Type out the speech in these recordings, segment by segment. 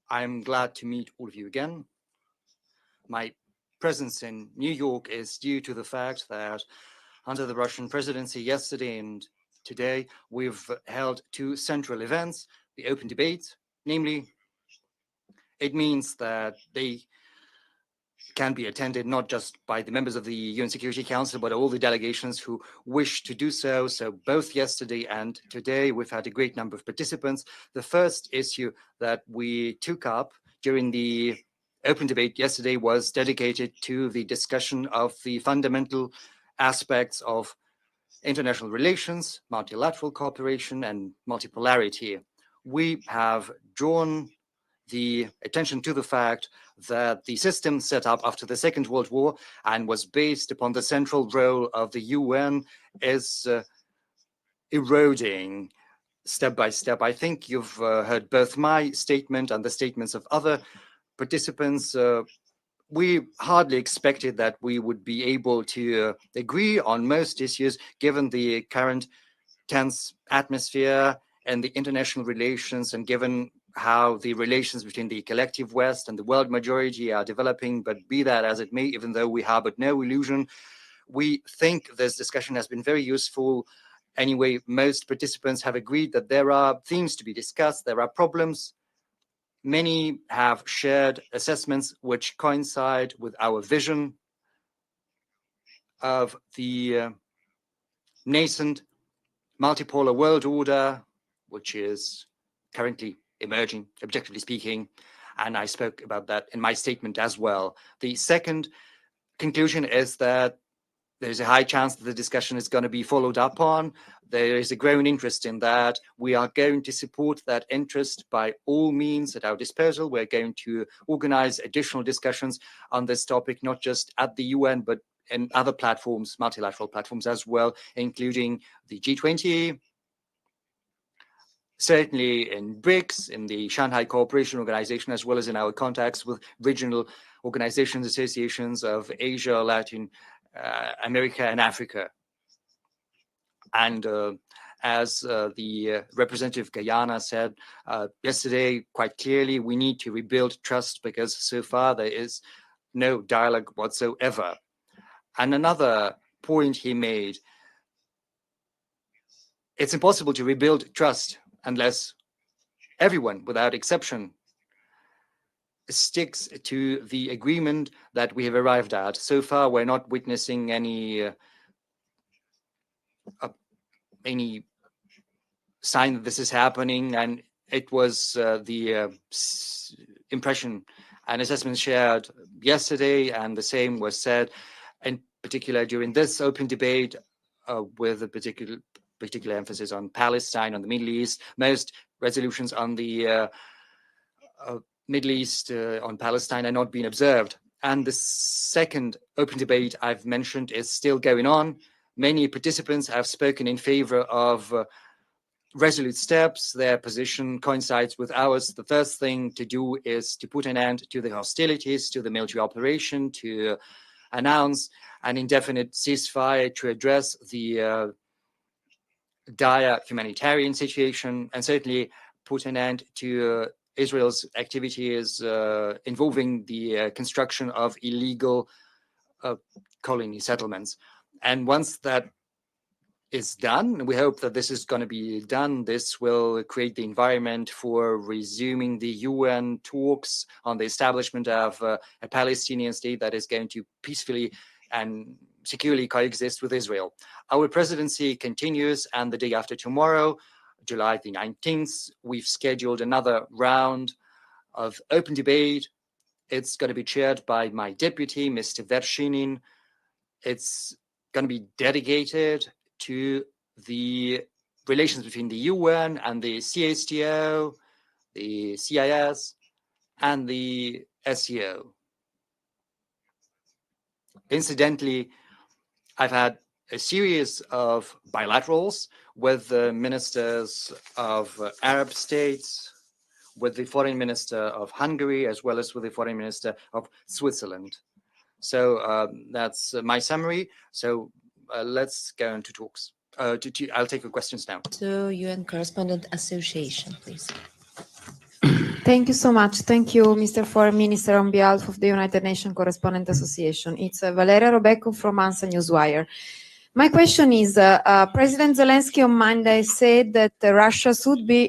I'm glad to meet all of you again. My presence in New York is due to the fact that under the Russian presidency yesterday and today, we've held two central events, the open debate, namely, it means that they can be attended not just by the members of the UN Security Council, but all the delegations who wish to do so. So both yesterday and today, we've had a great number of participants. The first issue that we took up during the open debate yesterday was dedicated to the discussion of the fundamental aspects of international relations, multilateral cooperation, and multipolarity. We have drawn the attention to the fact that the system set up after the Second World War and was based upon the central role of the UN is eroding step by step. I think you've heard both my statement and the statements of other participants. We hardly expected that we would be able to agree on most issues given the current tense atmosphere and the international relations, and given how the relations between the collective West and the world majority are developing. But be that as it may, even though we harbored no illusion, we think this discussion has been very useful. Anyway, most participants have agreed that there are themes to be discussed, there are problems. Many have shared assessments which coincide with our vision of the nascent multipolar world order, which is currently emerging, objectively speaking, and I spoke about that in my statement as well. The second conclusion is that there's a high chance that the discussion is going to be followed up on. There is a growing interest in that. We are going to support that interest by all means at our disposal. We're going to organize additional discussions on this topic, not just at the UN, but in other platforms, multilateral platforms as well, including the G20, certainly in BRICS, in the Shanghai Cooperation Organization, as well as in our contacts with regional organizations, associations of Asia, Latin America, and Africa. And as the representative Guyana said yesterday quite clearly, we need to rebuild trust because so far there is no dialogue whatsoever. And another point he made, it's impossible to rebuild trust unless everyone, without exception, sticks to the agreement that we have arrived at. So far, we're not witnessing any sign that this is happening, and it was the impression and assessment shared yesterday, and the same was said in particular during this open debate with a particular emphasis on Palestine, on the Middle East. Most resolutions on the Middle East, on Palestine, are not being observed. And the second open debate I've mentioned is still going on. Many participants have spoken in favor of resolute steps. Their position coincides with ours. The first thing to do is to put an end to the hostilities, to the military operation, to announce an indefinite ceasefire, to address the dire humanitarian situation, and certainly put an end to Israel's activities involving the construction of illegal colony settlements. And once that is done, we hope that this is going to be done, this will create the environment for resuming the UN talks on the establishment of a Palestinian state that is going to peacefully and securely coexist with Israel. Our presidency continues, and the day after tomorrow, July the 19th, we've scheduled another round of open debate. It's going to be chaired by my deputy, Mr. Vershinin. It's going to be dedicated to the relations between the UN and the CSTO, the CIS, and the SEO. Incidentally, I've had a series of bilaterals with the ministers of Arab states, with the foreign minister of Hungary, as well as with the foreign minister of Switzerland. So that's my summary. So let's go into talks. I'll take your questions now. So UN Correspondent Association, please. Thank you so much. Thank you, Mr. Foreign Minister, on behalf of the United Nations Correspondent Association. It's Valeria Robecco from ANSA Newswire. My question is, President Zelensky on Monday said that Russia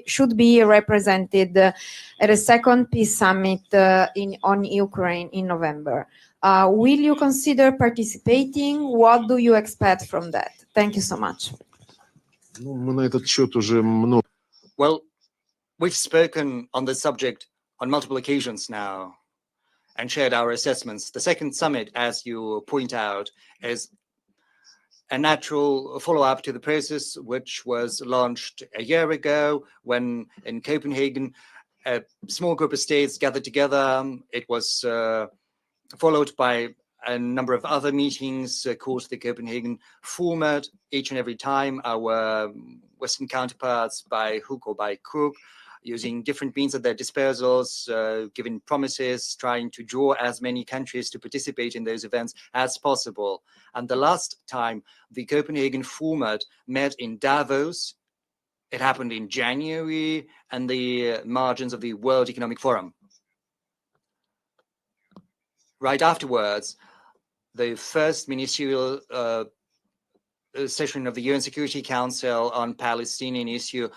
should be represented at a second peace summit on Ukraine in November. Will you consider participating? What do you expect from that? Thank you so much. Well, we've spoken on this subject on multiple occasions now and shared our assessments. The second summit, as you point out, is a natural follow-up to the process which was launched a year ago when in Copenhagen a small group of states gathered together. It was followed by a number of other meetings called the Copenhagen format. Each and every time our Western counterparts by hook or by crook, using different means at their disposals, giving promises, trying to draw as many countries to participate in those events as possible. And the last time the Copenhagen format met in Davos, it happened in January, and the margins of the World Economic Forum. Right afterwards, the first ministerial session of the UN Security Council on Palestinian issue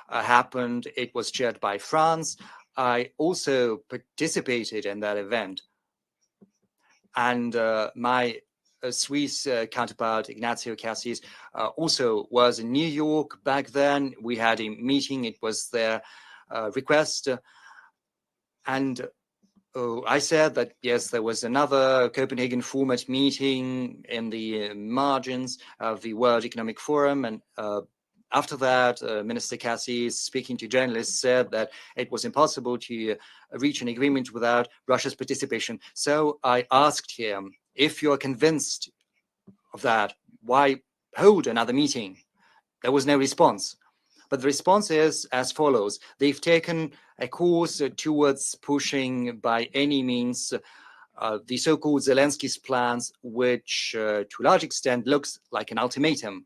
happened. It was chaired by France. I also participated in that event. And my Swiss counterpart, Ignacio Cassis, also was in New York back then. We had a meeting. It was their request. And I said that, yes, there was another Copenhagen format meeting in the margins of the World Economic Forum. And after that, Minister Cassis, speaking to journalists, said that it was impossible to reach an agreement without Russia's participation. So I asked him, if you're convinced of that, why hold another meeting? There was no response. But the response is as follows. They've taken a course towards pushing by any means the so-called Zelensky's plans, which to a large extent looks like an ultimatum.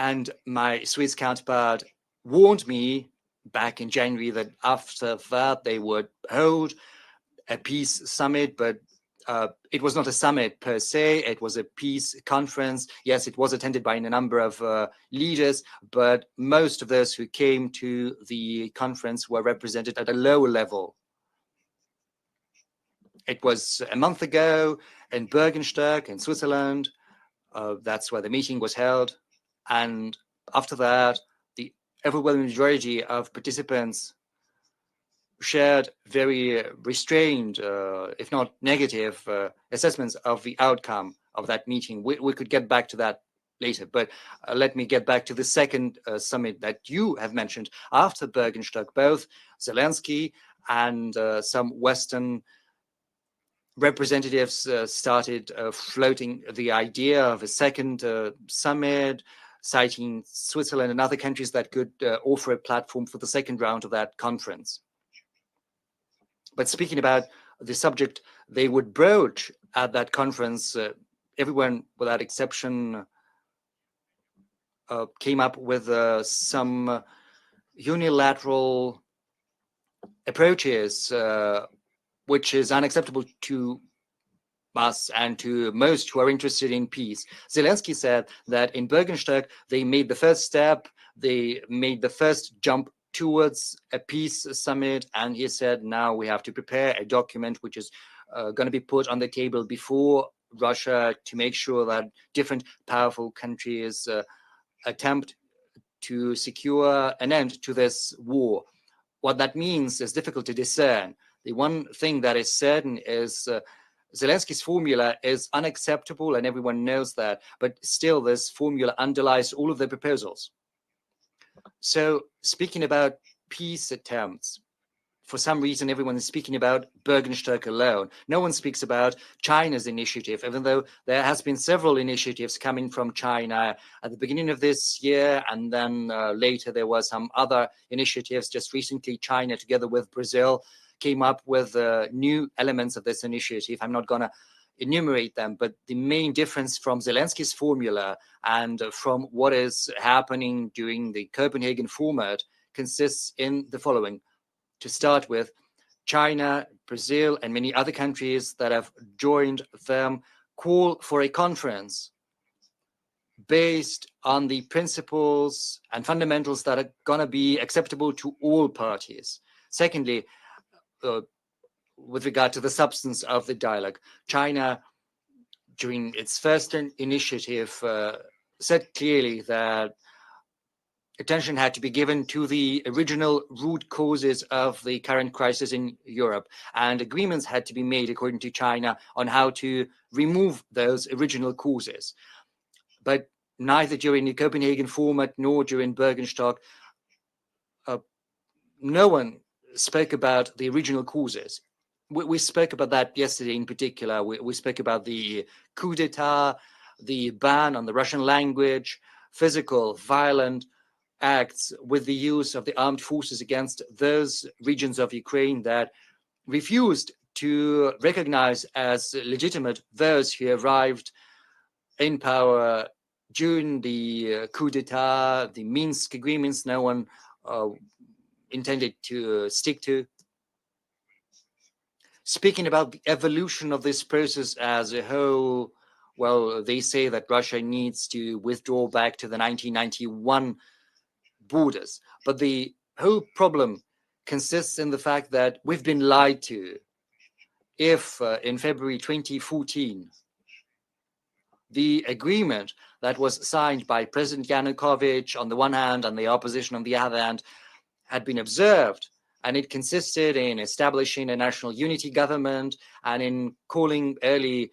And my Swiss counterpart warned me back in January that after that they would hold a peace summit, but it was not a summit per se, it was a peace conference. Yes, it was attended by a number of leaders, but most of those who came to the conference were represented at a lower level. It was a month ago in Bergenstock in Switzerland. That's where the meeting was held. And after that, the overwhelming majority of participants shared very restrained, if not negative, assessments of the outcome of that meeting. We could get back to that later, but let me get back to the second summit that you have mentioned. After Bergenstock, both Zelensky and some Western representatives started floating the idea of a second summit, citing Switzerland and other countries that could offer a platform for the second round of that conference. But speaking about the subject they would broach at that conference, everyone without exception came up with some unilateral approaches, which is unacceptable to us and to most who are interested in peace. Zelensky said that in Bergenstock, they made the first step, they made the first jump towards a peace summit, and he said now we have to prepare a document which is going to be put on the table before Russia to make sure that different powerful countries attempt to secure an end to this war. What that means is difficult to discern. The one thing that is certain is Zelensky's formula is unacceptable, and everyone knows that, but still this formula underlies all of the proposals. So speaking about peace attempts, for some reason everyone is speaking about Bergenstock alone. No one speaks about China's initiative, even though there has been several initiatives coming from China at the beginning of this year, and then later there were some other initiatives. Just recently, China, together with Brazil, came up with new elements of this initiative. I'm not going to enumerate them, but the main difference from Zelensky's formula and from what is happening during the Copenhagen format consists in the following. To start with, China, Brazil, and many other countries that have joined them call for a conference based on the principles and fundamentals that are going to be acceptable to all parties. Secondly, with regard to the substance of the dialogue, China, during its first initiative, said clearly that attention had to be given to the original root causes of the current crisis in Europe, and agreements had to be made, according to China, on how to remove those original causes. But neither during the Copenhagen format nor during Bergenstock, no one spoke about the original causes. We spoke about that yesterday in particular. We spoke about the coup d'etat, the ban on the Russian language, physical, violent acts with the use of the armed forces against those regions of Ukraine that refused to recognize as legitimate those who arrived in power during the coup d'etat, the Minsk agreements no one intended to stick to. Speaking about the evolution of this process as a whole, well, they say that Russia needs to withdraw back to the 1991 borders. But the whole problem consists in the fact that we've been lied to. If in February 2014, the agreement that was signed by President Yanukovych on the one hand and the opposition on the other hand had been observed, and it consisted in establishing a national unity government and in calling early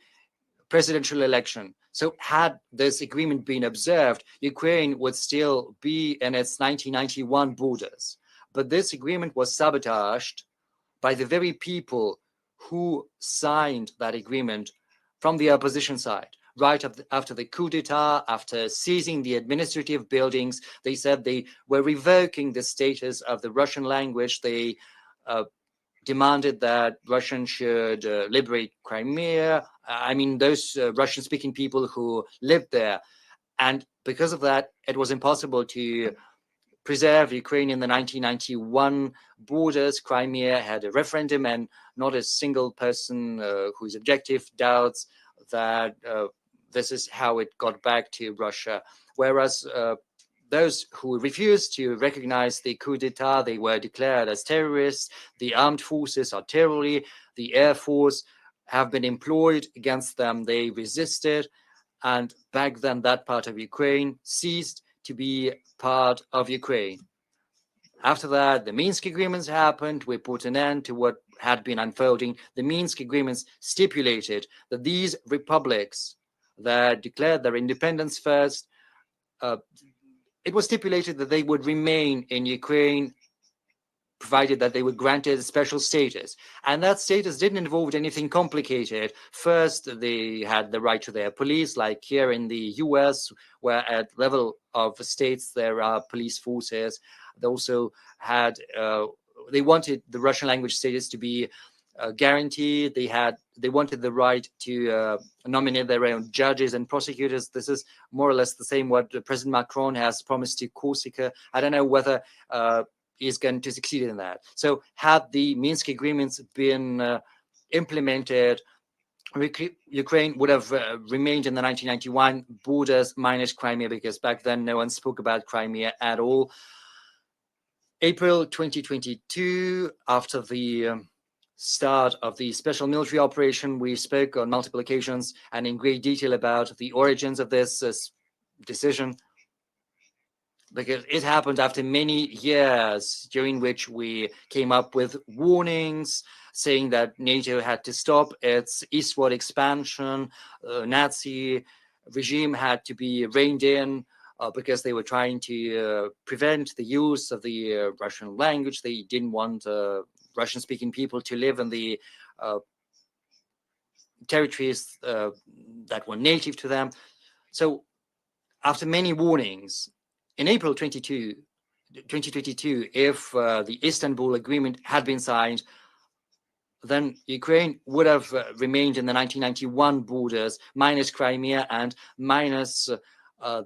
presidential election. So had this agreement been observed, Ukraine would still be in its 1991 borders. But this agreement was sabotaged by the very people who signed that agreement from the opposition side. Right after the coup d'etat, after seizing the administrative buildings, they said they were revoking the status of the Russian language. They demanded that Russians should liberate Crimea. I mean, those Russian-speaking people who lived there. And because of that, it was impossible to preserve Ukraine in the 1991 borders. Crimea had a referendum, and not a single person whose objective doubts that this is how it got back to Russia. Whereas those who refused to recognize the coup d'etat, they were declared as terrorists. The armed forces are terror. The air force have been employed against them. They resisted. And back then, that part of Ukraine ceased to be part of Ukraine. After that, the Minsk agreements happened. We put an end to what had been unfolding. The Minsk agreements stipulated that these republics that declared their independence first, it was stipulated that they would remain in Ukraine, provided that they were granted special status. And that status didn't involve anything complicated. First, they had the right to their police, like here in the US, where at level of states there are police forces. They also had, they wanted the Russian language status to be guaranteed. They wanted the right to nominate their own judges and prosecutors. This is more or less the same what President Macron has promised to Corsica. I don't know whether he's going to succeed in that. So had the Minsk agreements been implemented, Ukraine would have remained in the 1991 borders minus Crimea, because back then no one spoke about Crimea at all. April 2022, after the start of the special military operation, we spoke on multiple occasions and in great detail about the origins of this decision, because it happened after many years during which we came up with warnings saying that NATO had to stop its eastward expansion, Nazi regime had to be reined in, because they were trying to prevent the use of the Russian language. They didn't want Russian-speaking people to live in the territories that were native to them. So after many warnings, in April 2022, if the Istanbul Agreement had been signed, then Ukraine would have remained in the 1991 borders, minus Crimea and minus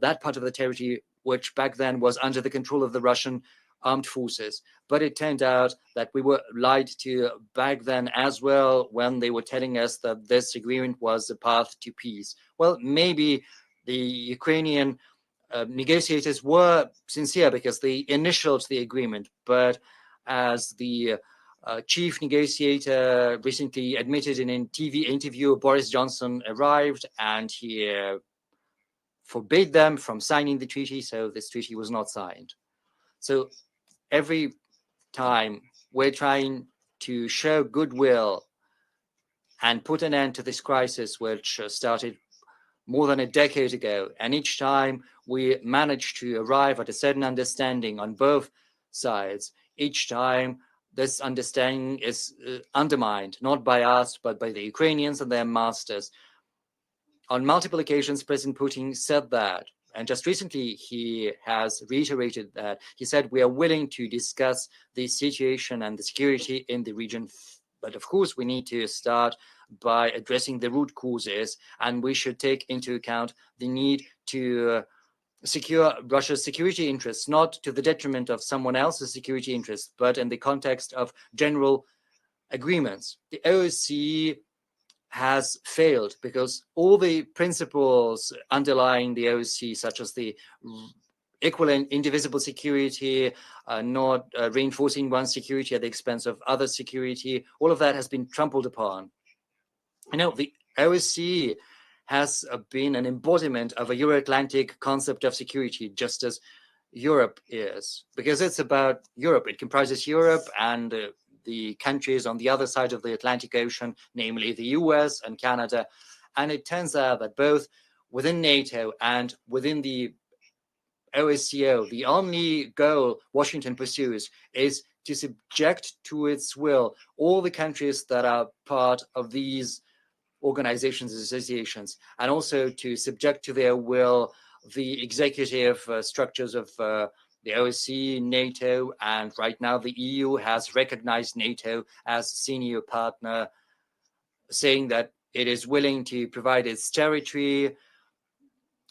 that part of the territory which back then was under the control of the Russian armed forces. But it turned out that we were lied to back then as well, when they were telling us that this agreement was the path to peace. Well, maybe the Ukrainian negotiators were sincere because they initialed the agreement, but as the chief negotiator recently admitted in a TV interview, Boris Johnson arrived and he forbade them from signing the treaty, so this treaty was not signed. So every time we're trying to show goodwill and put an end to this crisis, which started more than a decade ago, and each time we manage to arrive at a certain understanding on both sides, each time this understanding is undermined, not by us, but by the Ukrainians and their masters. On multiple occasions, President Putin said that, and just recently he has reiterated that. He said, we are willing to discuss the situation and the security in the region, but of course we need to start by addressing the root causes, and we should take into account the need to secure Russia's security interests, not to the detriment of someone else's security interests, but in the context of general agreements. The OSCE has failed because all the principles underlying the OSCE, such as the equal and indivisible security, not reinforcing one's security at the expense of other security, all of that has been trampled upon. You know, the OSCE has been an embodiment of a Euro-Atlantic concept of security, just as Europe is, because it's about Europe. It comprises Europe and the countries on the other side of the Atlantic Ocean, namely the US and Canada. And it turns out that both within NATO and within the OSCE, the only goal Washington pursues is to subject to its will all the countries that are part of these organizations and associations, and also to subject to their will the executive structures of the OSCE, NATO, and right now the EU has recognized NATO as a senior partner, saying that it is willing to provide its territory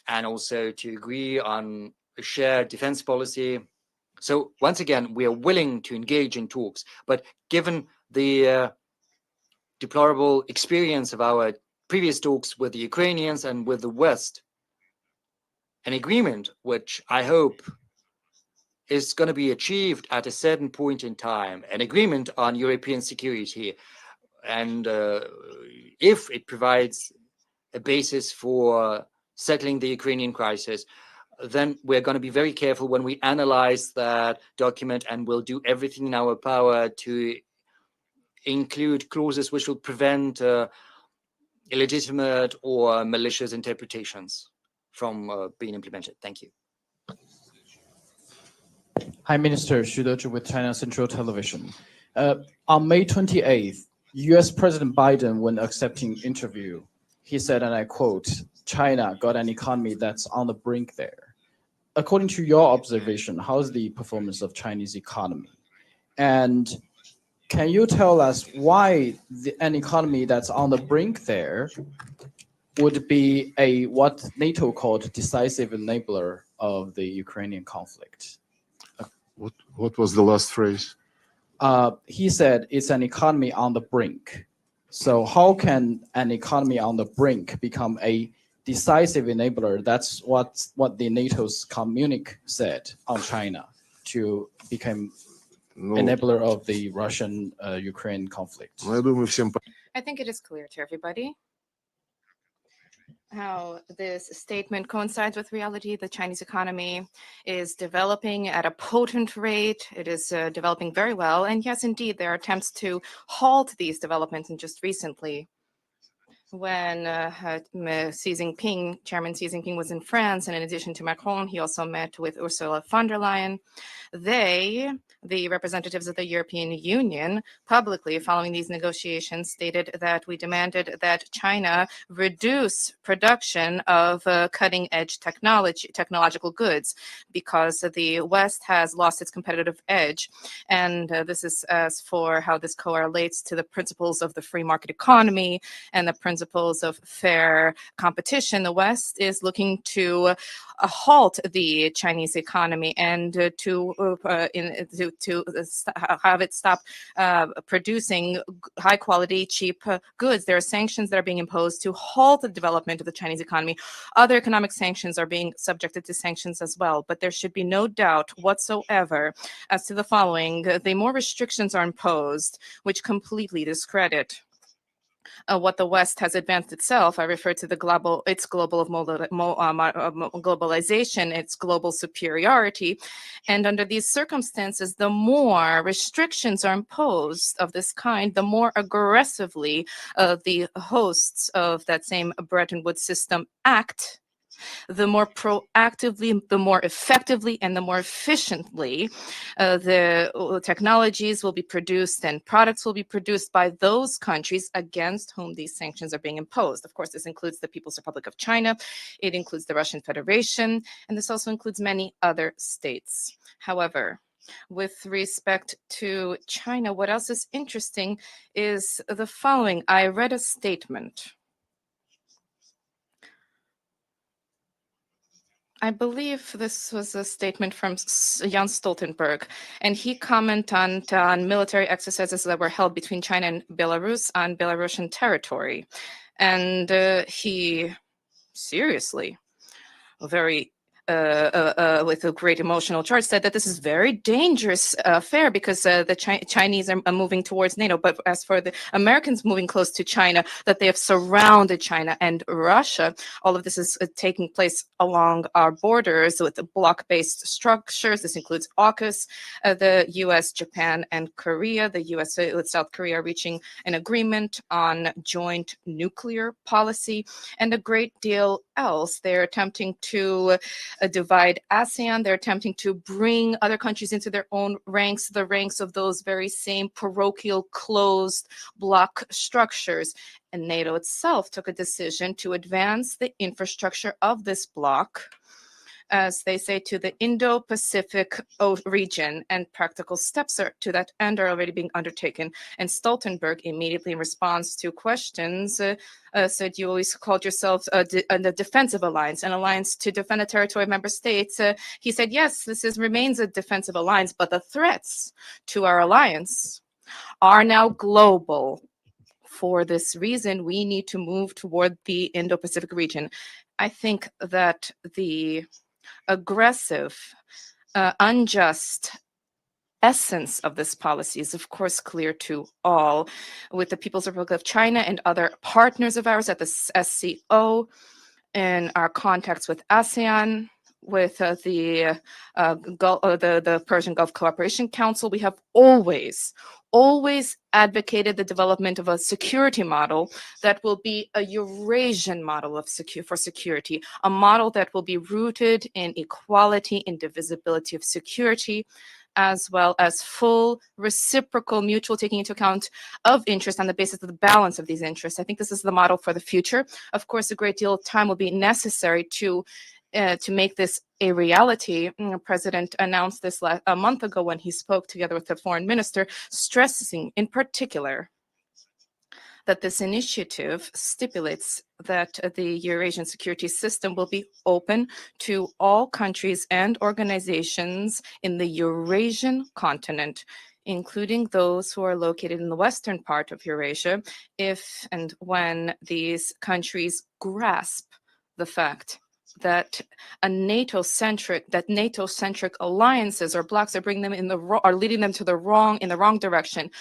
and also to agree on a shared defense policy. So once again, we are willing to engage in talks, but given the deplorable experience of our previous talks with the Ukrainians and with the West, an agreement which I hope is going to be achieved at a certain point in time, an agreement on European security, and if it provides a basis for settling the Ukrainian crisis, then we're going to be very careful when we analyze that document, and we'll do everything in our power to include clauses which will prevent illegitimate or malicious interpretations from being implemented. Thank you. Hi, Minister Xu Dezhi with China Central Television. On May 28th, US President Biden, when accepting interview, he said, and I quote, China got an economy that's on the brink there. According to your observation, how's the performance of Chinese economy? And can you tell us why an economy that's on the brink there would be a what NATO called decisive enabler of the Ukrainian conflict? What was the last phrase? He said it's an economy on the brink. So how can an economy on the brink become a decisive enabler? That's what the NATO's communique said on China to become enabler of the Russian-Ukraine conflict. I think it is clear to everybody how this statement coincides with reality. The Chinese economy is developing at a potent rate. It is developing very well. And yes, indeed, there are attempts to halt these developments. And just recently, when Chairman Xi Jinping was in France, and in addition to Macron, he also met with Ursula von der Leyen. They the representatives of the European Union publicly, following these negotiations, stated that we demanded that China reduce production of cutting-edge technological goods because the West has lost its competitive edge. And this is as for how this correlates to the principles of the free market economy and the principles of fair competition. The West is looking to halt the Chinese economy and to have it stop producing high quality, cheap goods. There are sanctions that are being imposed to halt the development of the Chinese economy. Other economic sanctions are being subjected to sanctions as well, but there should be no doubt whatsoever as to the following. The more restrictions are imposed, which completely discredit what the West has advanced itself. I refer to its globalization, its global superiority. And under these circumstances, the more restrictions are imposed of this kind, the more aggressively the hosts of that same Bretton Woods system act, the more proactively, the more effectively, and the more efficiently the technologies will be produced and products will be produced by those countries against whom these sanctions are being imposed. Of course, this includes the People's Republic of China, it includes the Russian Federation, and this also includes many other states. However, with respect to China, what else is interesting is the following. I read a statement. I believe this was a statement from Jens Stoltenberg, and he commented on military exercises that were held between China and Belarus on Belarusian territory. And he seriously, very with a great emotional charge, said that this is very dangerous affair because the Chinese are moving towards NATO. But as for the Americans moving close to China, that they have surrounded China and Russia, all of this is taking place along our borders with block-based structures. This includes AUKUS, the US, Japan, and Korea. The US with South Korea reaching an agreement on joint nuclear policy, and a great deal else. They're attempting to divide ASEAN. They're attempting to bring other countries into their own ranks, the ranks of those very same parochial closed bloc structures. And NATO itself took a decision to advance the infrastructure of this bloc, as they say, to the Indo-Pacific region, and practical steps to that end are already being undertaken. And Stoltenberg, immediately in response to questions, said you always called yourselves a defensive alliance, an alliance to defend the territory of member states. He said, yes, remains a defensive alliance, but the threats to our alliance are now global. For this reason, we need to move toward the Indo-Pacific region. I think that the aggressive, unjust essence of this policy is, of course, clear to all. With the People's Republic of China and other partners of ours at the SCO, in our contacts with ASEAN, with the Persian Gulf Cooperation Council, we have always advocated the development of a security model that will be a Eurasian model for security, a model that will be rooted in equality, indivisibility of security, as well as full reciprocal mutual taking into account of interest on the basis of the balance of these interests. I think this is the model for the future. Of course, a great deal of time will be necessary to make this a reality. The president announced this a month ago when he spoke together with the foreign minister, stressing in particular that this initiative stipulates that the Eurasian security system will be open to all countries and organizations in the Eurasian continent, including those who are located in the western part of Eurasia, if and when these countries grasp the fact that NATO-centric alliances or blocs are bringing them are leading them to the wrong direction.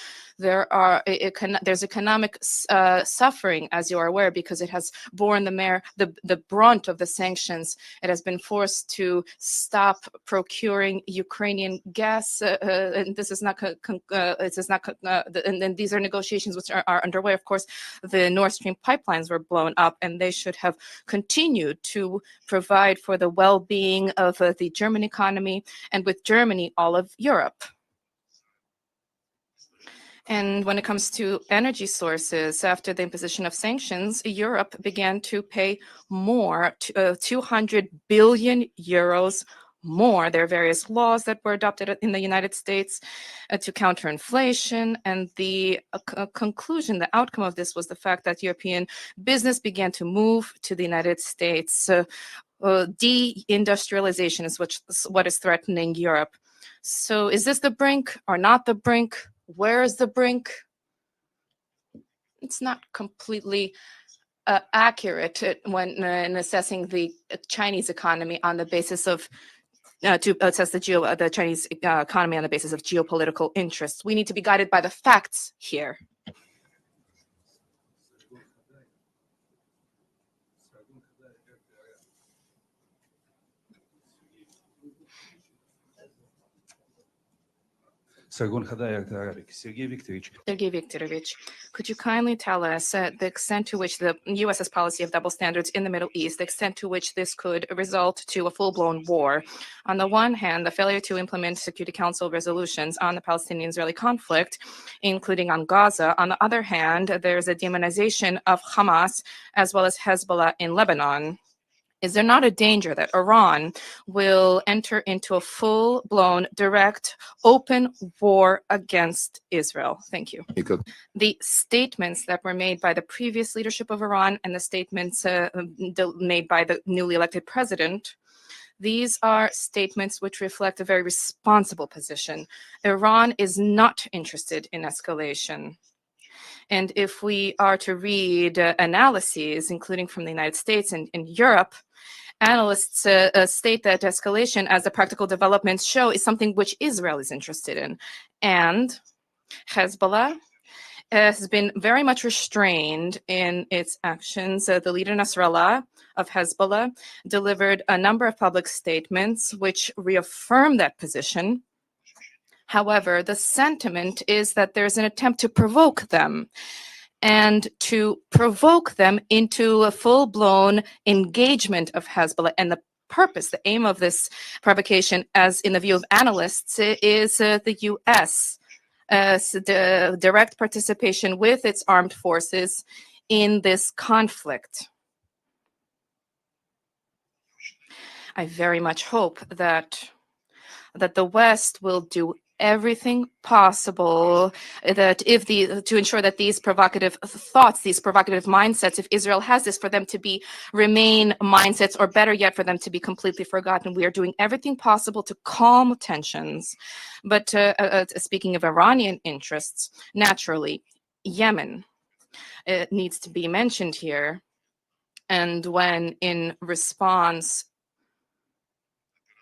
There's economic suffering, as you are aware, because it has borne the brunt of the sanctions. It has been forced to stop procuring Ukrainian gas, and this is not. And these are negotiations which are underway. Of course, the Nord Stream pipelines were blown up, and they should have continued to provide for the well-being of the German economy, and with Germany, all of Europe. And when it comes to energy sources, after the imposition of sanctions, Europe began to pay more, 200 billion euros more. There are various laws that were adopted in the United States to counter inflation. And the conclusion, the outcome of this was the fact that European business began to move to the United States. Deindustrialization is what is threatening Europe. So is this the brink or not the brink? Where is the brink? It's not completely accurate when in assessing the Chinese economy on the basis of to assess the Chinese economy on the basis of geopolitical interests. We need to be guided by the facts here. Sergei Viktorovich, could you kindly tell us the extent to which the U.S.'s policy of double standards in the Middle East, the extent to which this could result to a full-blown war? On the one hand, the failure to implement Security Council resolutions on the Palestinian-Israeli conflict, including on Gaza. On the other hand, there's a demonization of Hamas as well as Hezbollah in Lebanon. Is there not a danger that Iran will enter into a full-blown, direct, open war against Israel? Thank you. The statements that were made by the previous leadership of Iran and the statements made by the newly elected president, these are statements which reflect a very responsible position. Iran is not interested in escalation. And if we are to read analyses, including from the United States and in Europe, analysts state that escalation, as the practical developments show, is something which Israel is interested in. And Hezbollah has been very much restrained in its actions. The leader Nasrallah of Hezbollah delivered a number of public statements which reaffirm that position. However, the sentiment is that there's an attempt to provoke them and to provoke them into a full-blown engagement of Hezbollah. And the purpose, the aim of this provocation, as in the view of analysts, is the U.S. The direct participation with its armed forces in this conflict. I very much hope that the West will do everything possible to ensure that these provocative thoughts, these provocative mindsets, if Israel has this, for them to remain mindsets, or better yet, for them to be completely forgotten. We are doing everything possible to calm tensions. But speaking of Iranian interests, naturally, Yemen needs to be mentioned here. And when in response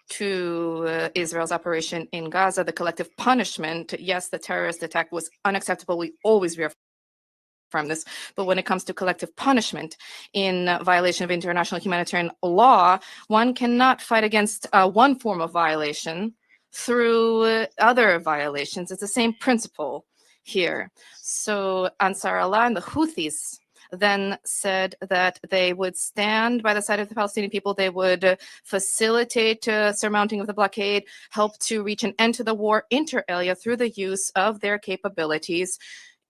to Israel's operation in Gaza, the collective punishment, yes, the terrorist attack was unacceptable. We always reaffirm this. But when it comes to collective punishment in violation of international humanitarian law, one cannot fight against one form of violation through other violations. It's the same principle here. So Ansar Allah and the Houthis then said that they would stand by the side of the Palestinian people. They would facilitate surmounting of the blockade, help to reach an end to the war inter alia through the use of their capabilities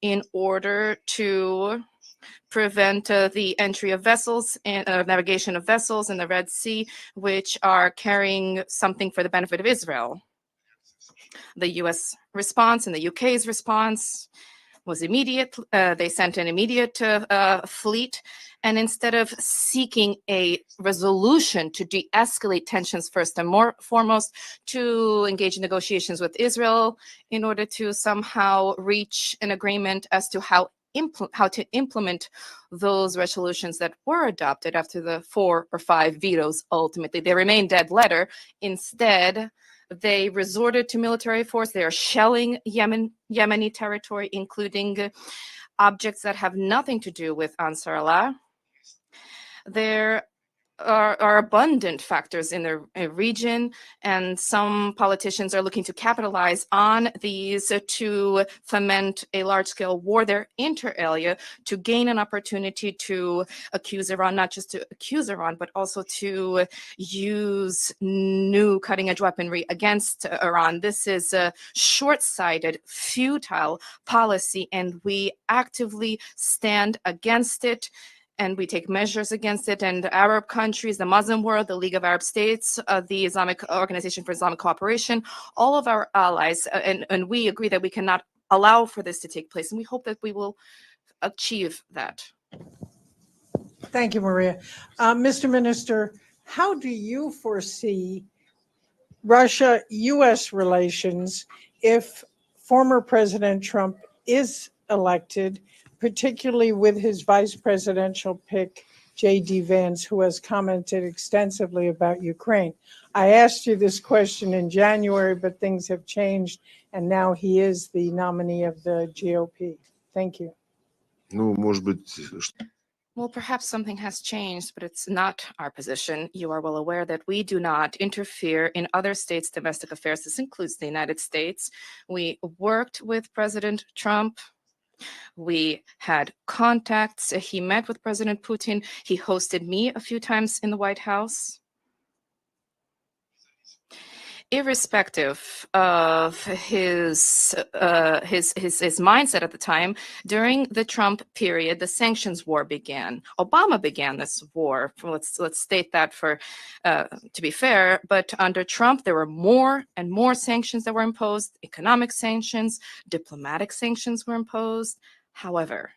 in order to prevent the entry of vessels and navigation of vessels in the Red Sea, which are carrying something for the benefit of Israel. The US response and the UK's response was immediate. They sent an immediate fleet. And instead of seeking a resolution to de-escalate tensions first and foremost, to engage in negotiations with Israel in order to somehow reach an agreement as to how to implement those resolutions that were adopted after the 4 or 5 vetoes, ultimately. They remained dead letter. Instead, they resorted to military force. They are shelling Yemeni territory, including objects that have nothing to do with Ansar Allah. They're are abundant factors in the region, and some politicians are looking to capitalize on these to foment a large-scale war there inter alia, to gain an opportunity to accuse Iran, not just to accuse Iran, but also to use new cutting-edge weaponry against Iran. This is a short-sighted, futile policy, and we actively stand against it. And we take measures against it. And Arab countries, the Muslim world, the League of Arab States, the Islamic Organization for Islamic Cooperation, all of our allies, and we agree that we cannot allow for this to take place. And we hope that we will achieve that. Thank you, Maria. Mr. Minister, how do you foresee Russia-U.S. relations if former President Trump is elected, particularly with his vice presidential pick, J.D. Vance, who has commented extensively about Ukraine? I asked you this question in January, but things have changed, and now he is the nominee of the GOP. Thank you. Ну, может быть, Well, perhaps something has changed, but it's not our position. You are well aware that we do not interfere in other states' domestic affairs. This includes the United States. We worked with President Trump. We had contacts. He met with President Putin. He hosted me a few times in the White House. Irrespective of his mindset at the time, during the Trump period, the sanctions war began. Obama began this war. Let's state that for to be fair. But under Trump, there were more and more sanctions that were imposed. Economic sanctions, diplomatic sanctions were imposed. However,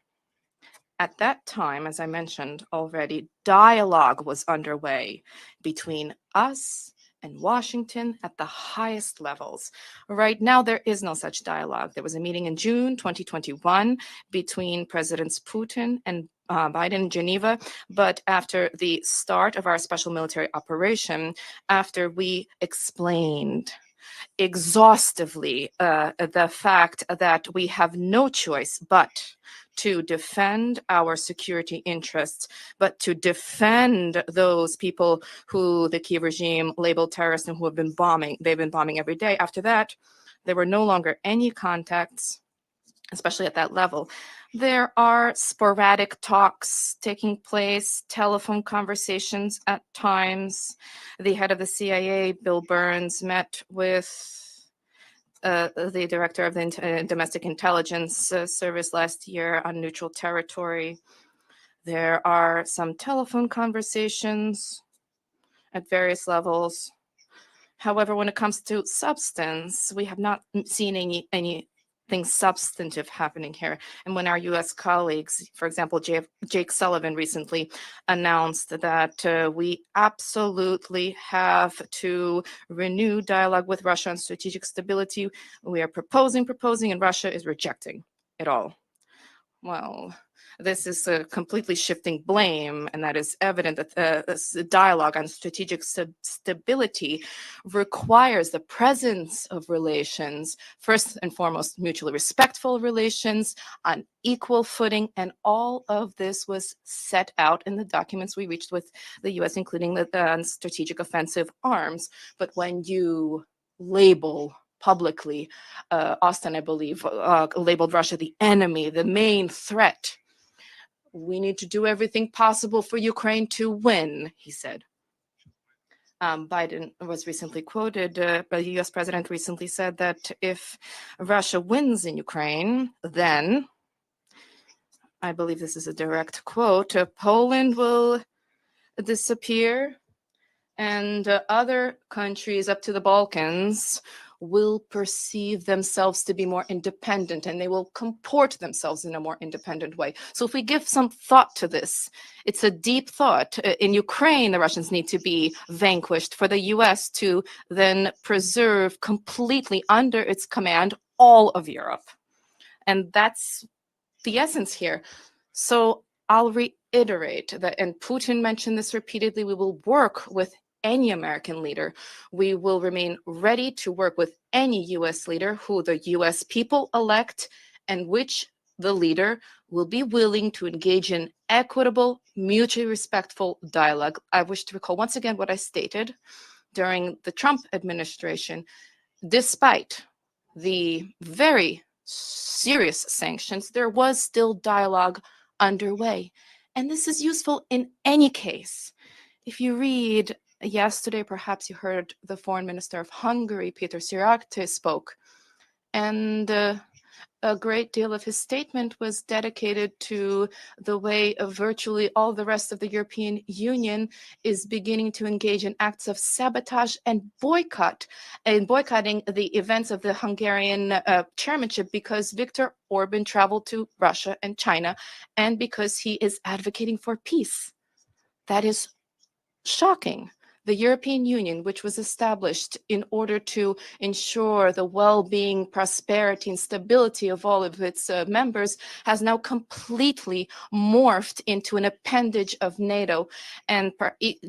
at that time, as I mentioned already, dialogue was underway between us and Washington at the highest levels. Right now, there is no such dialogue. There was a meeting in June 2021 between Presidents Putin and Biden in Geneva, but after the start of our special military operation, after we explained exhaustively the fact that we have no choice but to defend our security interests, but to defend those people who the Kiev regime labeled terrorists and who have been bombing. They've been bombing every day. After that, there were no longer any contacts, especially at that level. There are sporadic talks taking place, telephone conversations at times. The head of the CIA, Bill Burns, met with the director of the Domestic Intelligence Service last year on neutral territory. There are some telephone conversations at various levels. However, when it comes to substance, we have not seen anything substantive happening here. And when our U.S. colleagues, for example, Jake Sullivan recently announced that we absolutely have to renew dialogue with Russia on strategic stability, we are proposing, and Russia is rejecting it all. Well, this is completely shifting blame, and that is evident that this dialogue on strategic stability requires the presence of relations, first and foremost, mutually respectful relations on equal footing, and all of this was set out in the documents we reached with the U.S., including the strategic offensive arms. But when you label publicly, Austin, I believe, labeled Russia the enemy, the main threat, we need to do everything possible for Ukraine to win, he said. Biden was recently quoted, the US president recently said that if Russia wins in Ukraine, then, I believe this is a direct quote, Poland will disappear and other countries up to the Balkans will perceive themselves to be more independent, and they will comport themselves in a more independent way. So if we give some thought to this, it's a deep thought. In Ukraine, the Russians need to be vanquished for the US to then preserve completely under its command all of Europe. And that's the essence here. So I'll reiterate that, and Putin mentioned this repeatedly, we will work with any American leader. We will remain ready to work with any US leader who the US people elect and which the leader will be willing to engage in equitable, mutually respectful dialogue. I wish to recall once again what I stated during the Trump administration. Despite the very serious sanctions, there was still dialogue underway. And this is useful in any case. If you read yesterday, perhaps you heard the foreign minister of Hungary, Peter Serguéi, spoke. And a great deal of his statement was dedicated to the way of virtually all the rest of the European Union is beginning to engage in acts of sabotage and boycotting the events of the Hungarian chairmanship because Viktor Orban traveled to Russia and China and because he is advocating for peace. That is shocking. The European Union, which was established in order to ensure the well-being, prosperity, and stability of all of its members, has now completely morphed into an appendage of NATO. And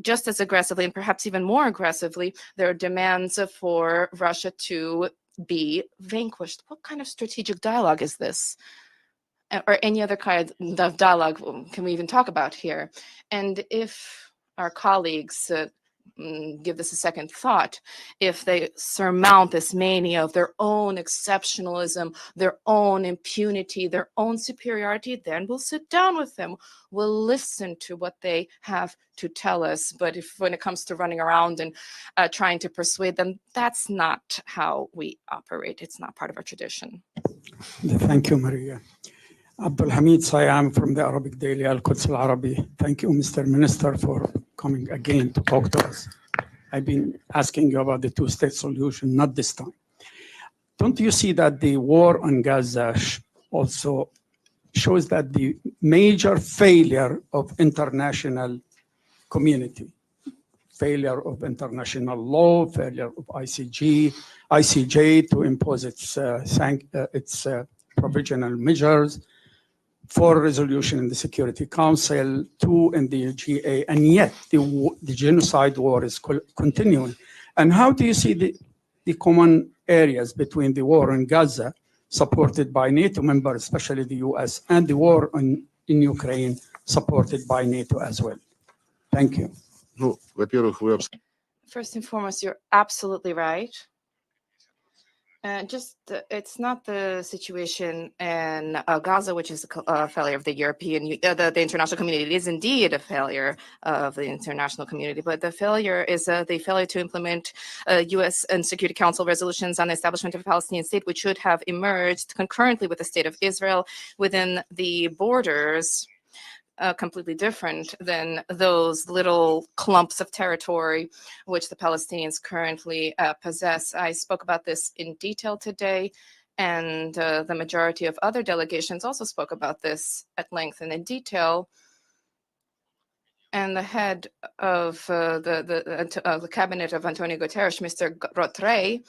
just as aggressively, and perhaps even more aggressively, there are demands for Russia to be vanquished. What kind of strategic dialogue is this? Or any other kind of dialogue can we even talk about here? And if our colleagues give this a second thought, if they surmount this mania of their own exceptionalism, their own impunity, their own superiority, then we'll sit down with them. We'll listen to what they have to tell us. But when it comes to running around and trying to persuade them, that's not how we operate. It's not part of our tradition. Thank you, Maria. Abdul Hamid Sayam from the Arabic Daily Al-Quds Al-Arabi. Thank you, Mr. Minister, for coming again to talk to us. I've been asking you about the two-state solution, not this time. Don't you see that the war on Gaza also shows that the major failure of international community, failure of international law, failure of ICJ to impose its provisional measures, 4 resolution in the Security Council, 2 in the GA, and yet the genocide war is continuing. And how do you see the common areas between the war in Gaza, supported by NATO members, especially the US, and the war in Ukraine, supported by NATO as well? Thank you. Ну, во-первых, вы First and foremost, you're absolutely right. It's not the situation in Gaza, which is a failure of the the international community. It is indeed a failure of the international community, but the failure is the failure to implement U.S. and Security Council resolutions on the establishment of a Palestinian state, which should have emerged concurrently with the state of Israel within the borders. Completely different than those little clumps of territory which the Palestinians currently possess. I spoke about this in detail today, and the majority of other delegations also spoke about this at length and in detail. And the head of the cabinet of Antonio Guterres, Mr. Rotrey,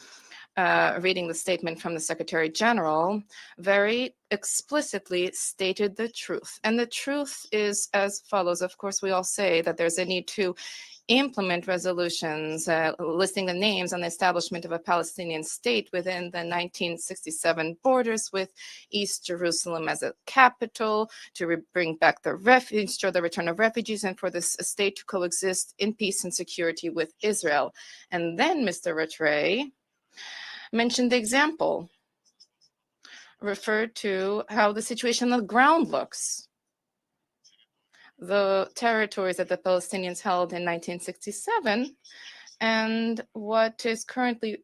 reading the statement from the Secretary General, very explicitly stated the truth. And the truth is as follows. Of course, we all say that there's a need to implement resolutions listing the names on the establishment of a Palestinian state within the 1967 borders, with East Jerusalem as a capital, to bring back the ensure the return of refugees, and for this state to coexist in peace and security with Israel. And then Mr. Rattray mentioned the example, referred to how the situation on the ground looks. The territories that the Palestinians held in 1967 and what is currently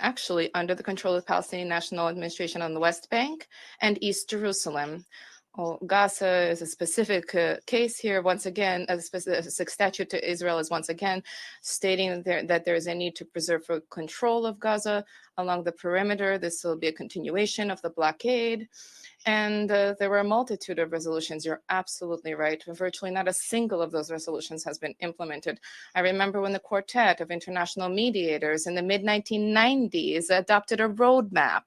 actually under the control of the Palestinian National Administration on the West Bank and East Jerusalem. Well, Gaza is a specific case here. Once again, a specific statute to Israel is once again stating that there is a need to preserve control of Gaza along the perimeter. This will be a continuation of the blockade. And there were a multitude of resolutions. You're absolutely right. Virtually not a single of those resolutions has been implemented. I remember when the Quartet of International Mediators in the mid-1990s adopted a roadmap,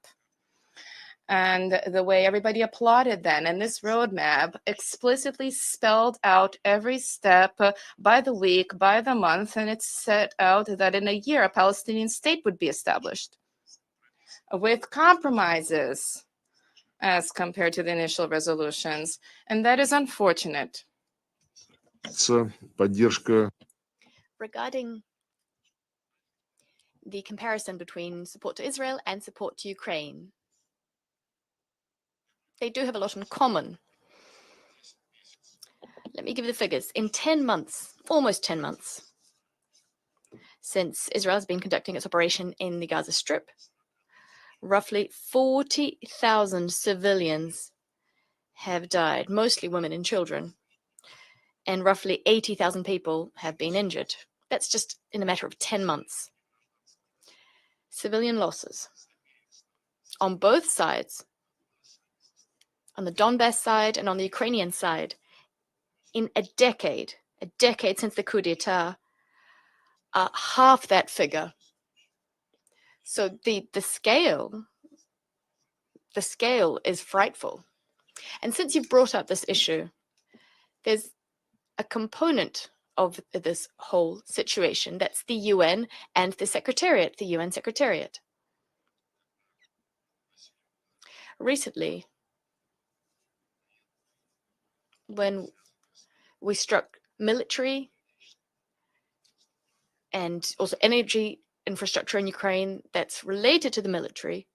and the way everybody applauded then. And this roadmap explicitly spelled out every step by the week, by the month, and it set out that in a year a Palestinian state would be established with compromises as compared to the initial resolutions, and that is unfortunate. Поддержка Regarding the comparison between support to Israel and support to Ukraine, they do have a lot in common. Let me give you the figures. In 10 months, almost 10 months, since Israel has been conducting its operation in the Gaza Strip, roughly 40,000 civilians have died, mostly women and children, and roughly 80,000 people have been injured. That's just in a matter of 10 months. Civilian losses on both sides, on the Donbass side and on the Ukrainian side, in a decade since the coup d'etat, half that figure. So the scale is frightful. And since you've brought up this issue, there's a component of this whole situation. That's the UN and the Secretariat, the UN Secretariat. Recently, when we struck military and also energy infrastructure in Ukraine that's related to the military,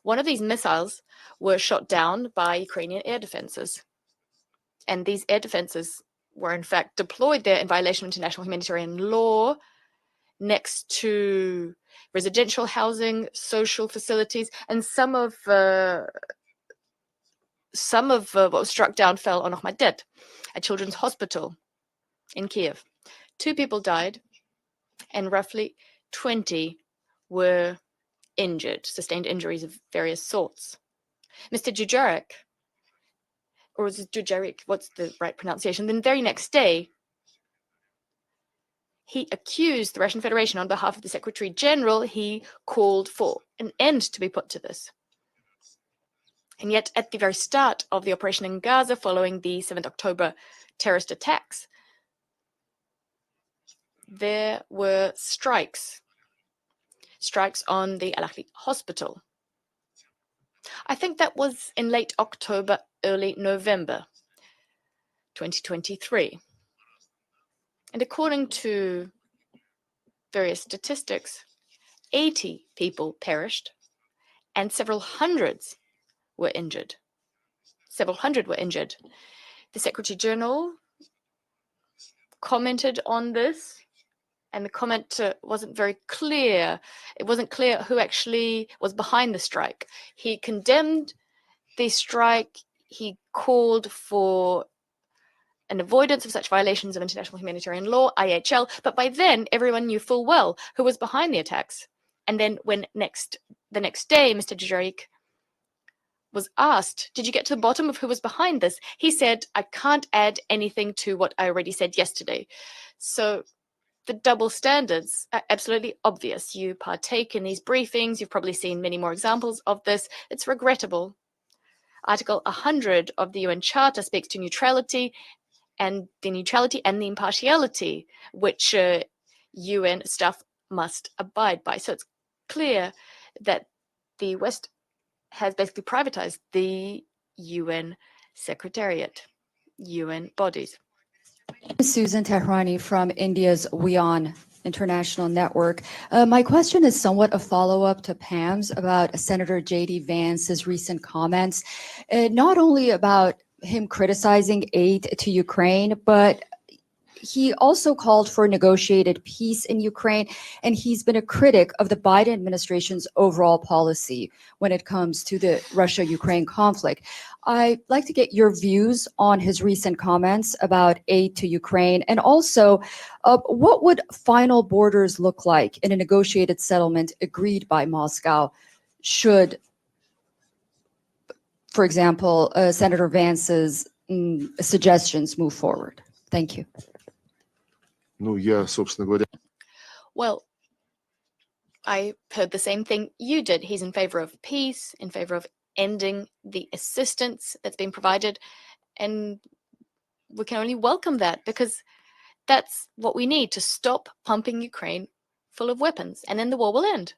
one of these missiles were shot down by Ukrainian air defenses. And these air defenses were in fact deployed there in violation of international humanitarian law next to residential housing, social facilities, and some of what was struck down fell on Ahmadet, a children's hospital in Kiev. 2 people died, and roughly 20 were injured, sustained injuries of various sorts. Mr. Dujarric, or was it Dujarric, what's the right pronunciation? Then the very next day, he accused the Russian Federation on behalf of the Secretary General. He called for an end to be put to this. And yet, at the very start of the operation in Gaza, following the 7th October terrorist attacks, there were strikes on the Al-Ahli hospital. I think that was in late October, early November 2023. And according to various statistics, 80 people perished and several hundred were injured. The Secretary General commented on this, and the comment wasn't very clear. It wasn't clear who actually was behind the strike. He condemned the strike. He called for an avoidance of such violations of international humanitarian law, IHL, but by then everyone knew full well who was behind the attacks. And then when the next day, Mr. Dujarric was asked, did you get to the bottom of who was behind this? He said, I can't add anything to what I already said yesterday. So the double standards are absolutely obvious. You partake in these briefings. You've probably seen many more examples of this. It's regrettable. Article 100 of the UN Charter speaks to neutrality and the impartiality which UN staff must abide by. So it's clear that the West has basically privatized the UN Secretariat, UN bodies. Susan Tehrani from India's WION International Network. My question is somewhat a follow-up to Pam's about Senator J.D. Vance's recent comments, not only about him criticizing aid to Ukraine, but he also called for negotiated peace in Ukraine, and he's been a critic of the Biden administration's overall policy when it comes to the Russia-Ukraine conflict. I'd like to get your views on his recent comments about aid to Ukraine, and also what would final borders look like in a negotiated settlement agreed by Moscow should, for example, Senator Vance's suggestions move forward? Thank you. Well, I heard the same thing you did. He's in favor of peace, in favor of ending the assistance that's been provided, and we can only welcome that because that's what we need to stop pumping Ukraine full of weapons, and then the war will end.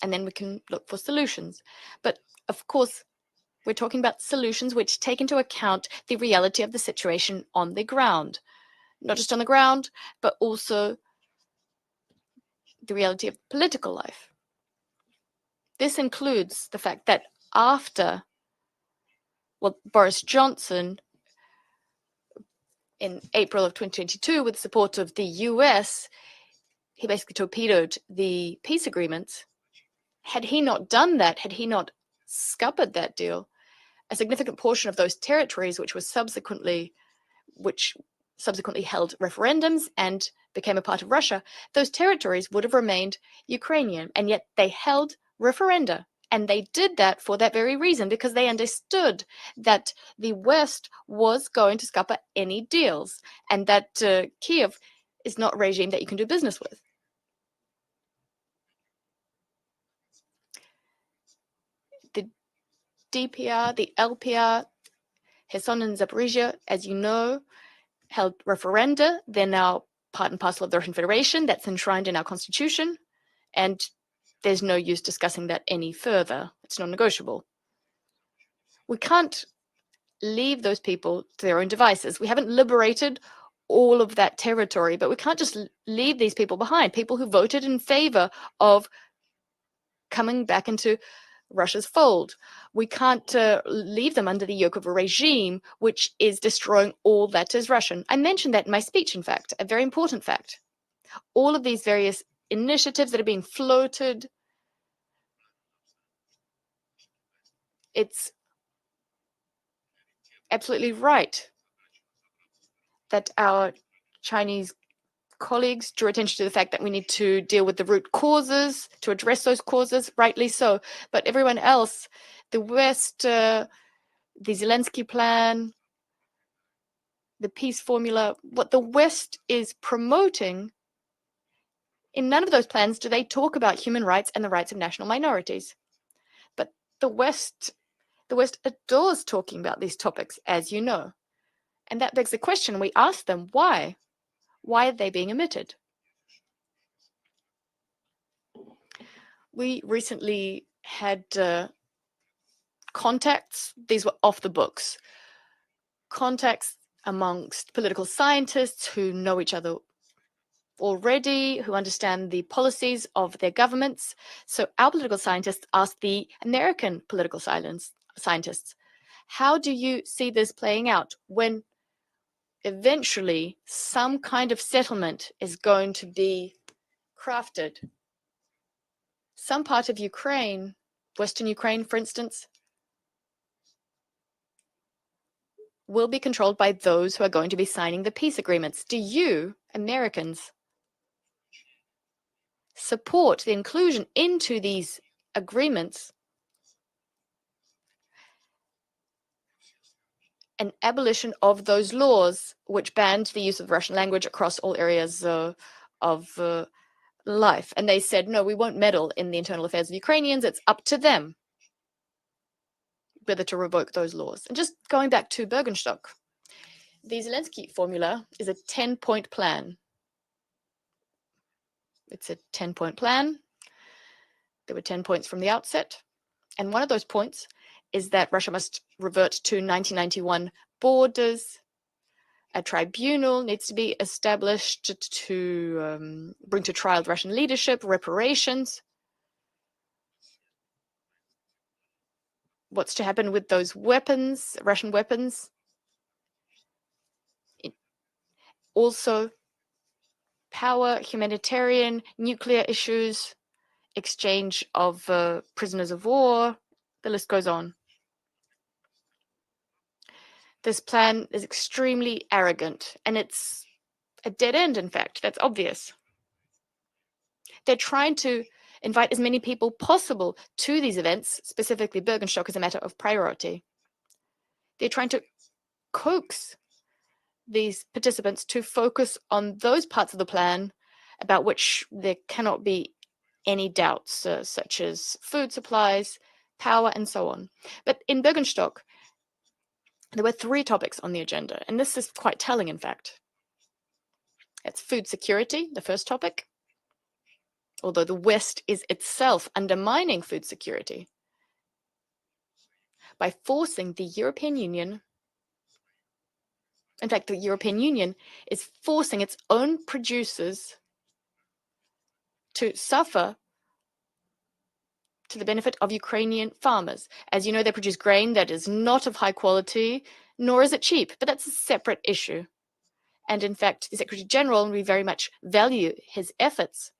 and then we can look for solutions. But of course, we're talking about solutions which take into account the reality of the situation on the ground. Not just on the ground, but also the reality of political life. This includes the fact that after, well, Boris Johnson, in April of 2022, with the support of the US, he basically torpedoed the peace agreements. Had he not done that, had he not scuppered that deal, a significant portion of those territories, which subsequently held referendums and became a part of Russia, those territories would have remained Ukrainian, and yet they held referenda. And they did that for that very reason, because they understood that the West was going to scupper any deals, and that Kiev is not a regime that you can do business with. The DPR, the LPR, Kherson and Zaporizhia, as you know, held referenda. They're now part and parcel of the Russian Federation. That's enshrined in our constitution. And there's no use discussing that any further. It's non-negotiable. We can't leave those people to their own devices. We haven't liberated all of that territory, but we can't just leave these people behind, people who voted in favor of coming back into Russia's fold. We can't leave them under the yoke of a regime which is destroying all that is Russian. I mentioned that in my speech, in fact, a very important fact. All of these various initiatives that are being floated, it's absolutely right that our Chinese colleagues drew attention to the fact that we need to deal with the root causes, to address those causes, rightly so. But everyone else, the West, the Zelensky plan, the peace formula, what the West is promoting, in none of those plans do they talk about human rights and the rights of national minorities. But the West adores talking about these topics, as you know. And that begs the question, we ask them, why? Why are they being omitted? We recently had contacts, these were off the books, contacts amongst political scientists who know each other already, who understand the policies of their governments. So our political scientists asked the American political scientists, how do you see this playing out when eventually some kind of settlement is going to be crafted? Some part of Ukraine, Western Ukraine, for instance, will be controlled by those who are going to be signing the peace agreements. Do you, Americans, support the inclusion into these agreements an abolition of those laws which banned the use of Russian language across all areas of life? And they said, no, we won't meddle in the internal affairs of Ukrainians. It's up to them whether to revoke those laws. And just going back to Bergenstock, the Zelensky formula is a 10-point plan. It's a 10-point plan. There were 10 points from the outset. And one of those points is that Russia must revert to 1991 borders. A tribunal needs to be established to bring to trial the Russian leadership, reparations. What's to happen with those weapons, Russian weapons? Also, power, humanitarian, nuclear issues, exchange of prisoners of war, the list goes on. This plan is extremely arrogant, and it's a dead end, in fact. That's obvious. They're trying to invite as many people possible to these events, specifically Bergenstock, as a matter of priority. They're trying to coax these participants to focus on those parts of the plan about which there cannot be any doubts, such as food supplies, power, and so on. But in Bergenstock, there were 3 topics on the agenda, and this is quite telling, in fact. It's food security, the first topic, although the West is itself undermining food security by forcing the European Union. In fact, the European Union is forcing its own producers to suffer to the benefit of Ukrainian farmers. As you know, they produce grain that is not of high quality, nor is it cheap, but that's a separate issue. And in fact, the Secretary General, we very much value his efforts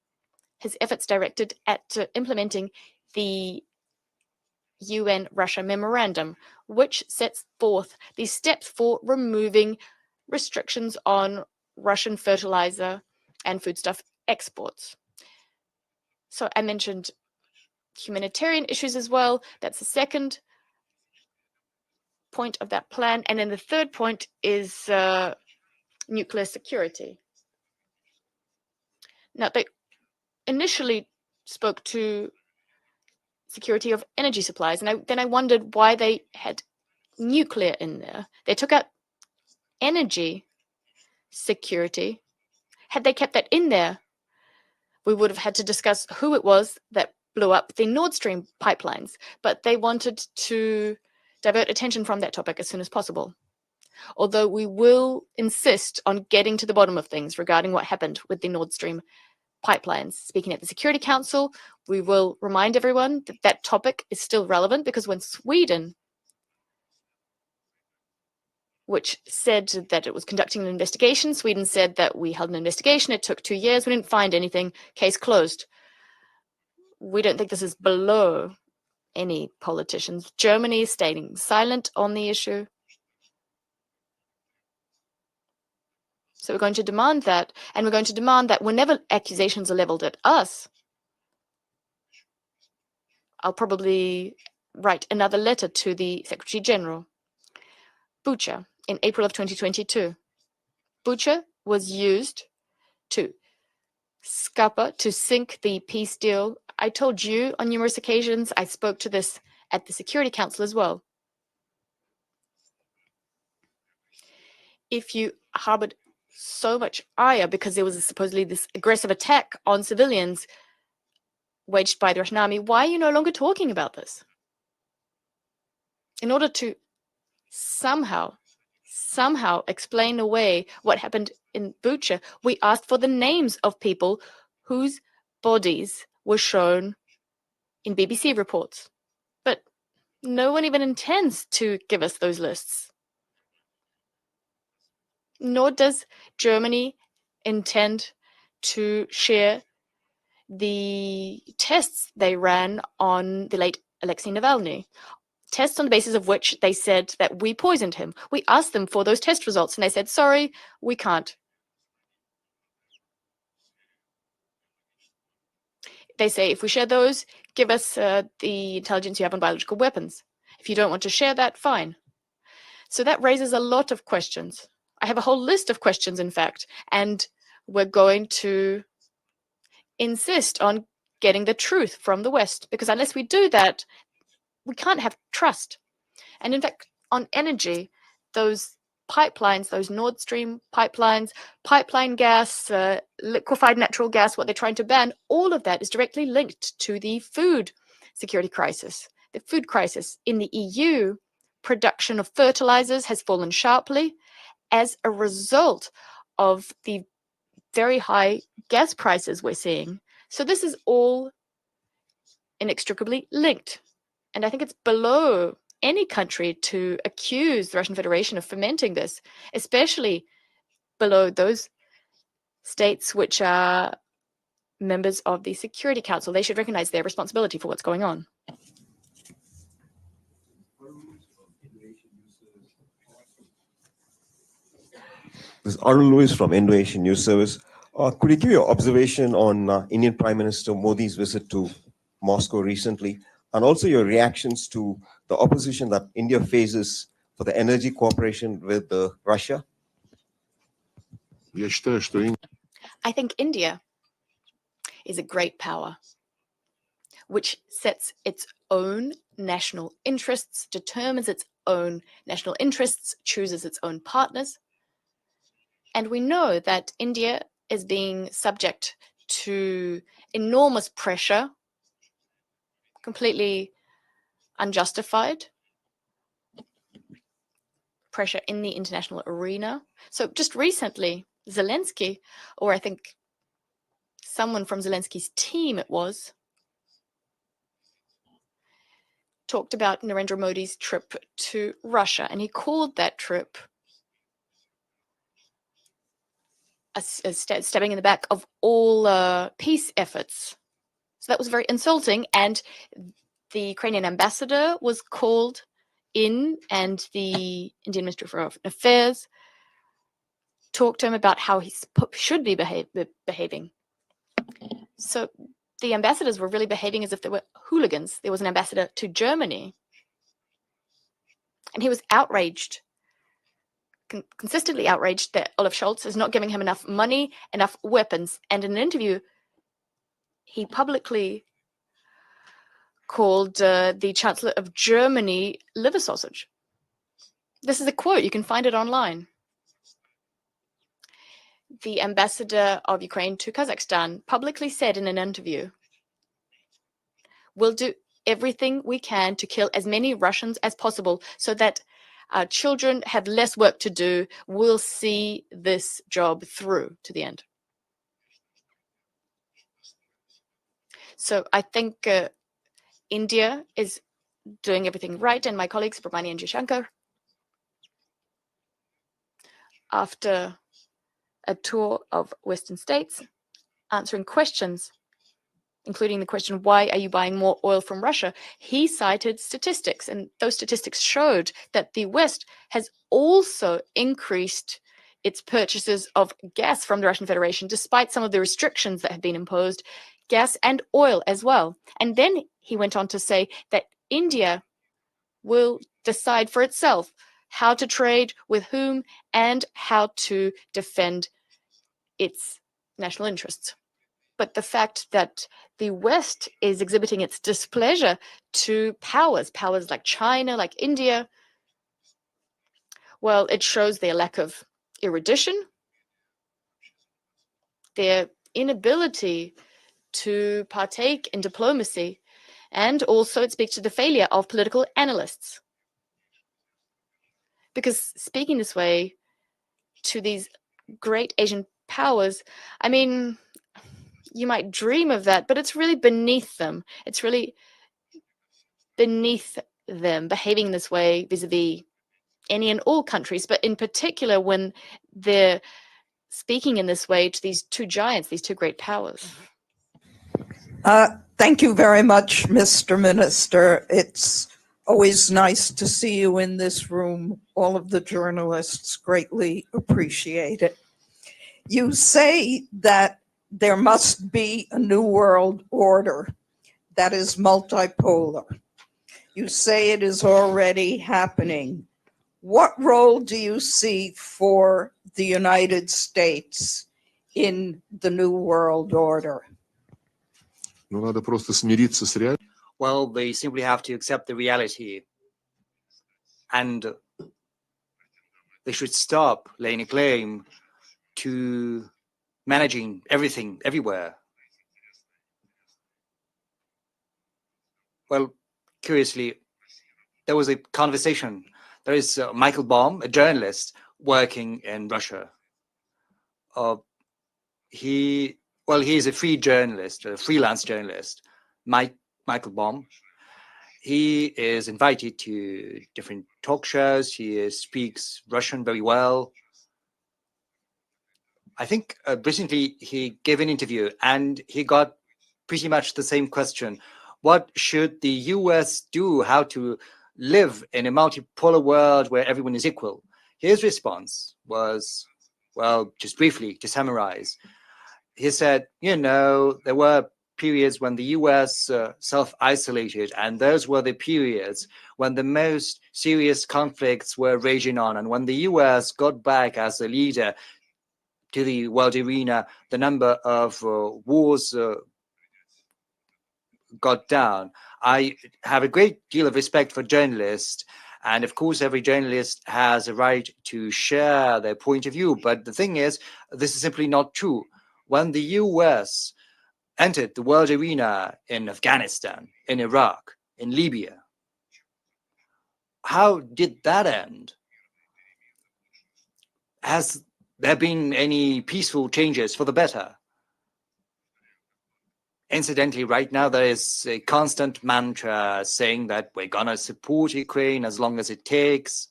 directed at implementing the UN-Russia memorandum, which sets forth the steps for removing restrictions on Russian fertilizer and foodstuff exports. So I mentioned humanitarian issues as well. That's the second point of that plan. And then the third point is nuclear security. Now, they initially spoke to security of energy supplies, and then I wondered why they had nuclear in there. They took out energy security. Had they kept that in there, we would have had to discuss who it was that blew up the Nord Stream pipelines, but they wanted to divert attention from that topic as soon as possible. Although we will insist on getting to the bottom of things regarding what happened with the Nord Stream pipelines. Speaking at the Security Council, we will remind everyone that that topic is still relevant, because when Sweden, which said that it was conducting an investigation, Sweden said that we held an investigation, it took 2 years, we didn't find anything, case closed. We don't think this is below any politicians. Germany is staying silent on the issue. So we're going to demand that, and we're going to demand that whenever accusations are leveled at us, I'll probably write another letter to the Secretary General. Bucha, in April of 2022. Bucha was used to scupper, to sink the peace deal. I told you on numerous occasions, I spoke to this at the Security Council as well. If you harbored so much ire because there was supposedly this aggressive attack on civilians waged by the Russian army, why are you no longer talking about this? In order to somehow explain away what happened in Bucha, we asked for the names of people whose bodies were shown in BBC reports. But no one even intends to give us those lists. Nor does Germany intend to share the tests they ran on the late Alexei Navalny. Tests on the basis of which they said that we poisoned him. We asked them for those test results, and they said, sorry, we can't. They say, if we share those, give us the intelligence you have on biological weapons. If you don't want to share that, fine. So that raises a lot of questions. I have a whole list of questions, in fact, and we're going to insist on getting the truth from the West, because unless we do that, we can't have trust. And in fact, on energy, those pipelines, those Nord Stream pipelines, pipeline gas, liquefied natural gas, what they're trying to ban, all of that is directly linked to the food security crisis. The food crisis in the EU, production of fertilizers has fallen sharply as a result of the very high gas prices we're seeing. So this is all inextricably linked. And I think it's below any country to accuse the Russian Federation of fomenting this, especially below those states which are members of the Security Council. They should recognize their responsibility for what's going on. This is Arun Lewis from Indo-Asian News Service. Could you give your observation on Indian Prime Minister Modi's visit to Moscow recently, and also your reactions to the opposition that India faces for the energy cooperation with Russia? I think India is a great power which sets its own national interests, determines its own national interests, chooses its own partners. And we know that India is being subject to enormous pressure, completely unjustified pressure in the international arena. So just recently, Zelensky, or I think someone from Zelensky's team it was, talked about Narendra Modi's trip to Russia, and he called that trip a stabbing in the back of all peace efforts. So that was very insulting, and the Ukrainian ambassador was called in, and the Indian Ministry of Foreign Affairs talked to him about how he should be behaving. So the ambassadors were really behaving as if they were hooligans. There was an ambassador to Germany, and he was outraged, consistently outraged that Olaf Scholz is not giving him enough money, enough weapons. And in an interview, he publicly called the Chancellor of Germany liver sausage. This is a quote. You can find it online. The ambassador of Ukraine to Kazakhstan publicly said in an interview, "We'll do everything we can to kill as many Russians as possible so that our children have less work to do. We'll see this job through to the end." So I think India is doing everything right, and my colleagues, Brahmani and Jishankar, after a tour of Western states, answering questions, including the question, why are you buying more oil from Russia? He cited statistics, and those statistics showed that the West has also increased its purchases of gas from the Russian Federation, despite some of the restrictions that have been imposed, gas and oil as well. And then he went on to say that India will decide for itself how to trade with whom and how to defend its national interests. But the fact that the West is exhibiting its displeasure to powers like China, like India, well, it shows their lack of erudition, their inability to partake in diplomacy, and also it speaks to the failure of political analysts. Because speaking this way to these great Asian powers, I mean, you might dream of that, but it's really beneath them. It's really beneath them behaving this way vis-a-vis any and all countries, but in particular when they're speaking in this way to these two giants, these two great powers. Thank you very much, Mr. Minister. It's always nice to see you in this room. All of the journalists greatly appreciate it. You say that there must be a new world order that is multipolar. You say it is already happening. What role do you see for the United States in the new world order? Ну, надо просто смириться с реальностью. Well, they simply have to accept the reality, and they should stop laying a claim to managing everything everywhere. Well, curiously, there was a conversation. There is Michael Baum, a journalist working in Russia. He is a free journalist, a freelance journalist, Michael Baum. He is invited to different talk shows. He speaks Russian very well. I think recently he gave an interview and he got pretty much the same question. What should the US do? How to live in a multipolar world where everyone is equal? His response was, well, just briefly to summarize, he said, there were periods when the US self-isolated, and those were the periods when the most serious conflicts were raging on. And when the US got back as a leader to the world arena, the number of wars got down. I have a great deal of respect for journalists, and of course every journalist has a right to share their point of view, but the thing is, this is simply not true. when the US entered the world arena in Afghanistan, in Iraq, in Libya. How did that end? Has there been any peaceful changes for the better? Incidentally, right now there is a constant mantra saying that we're gonna support Ukraine as long as it takes.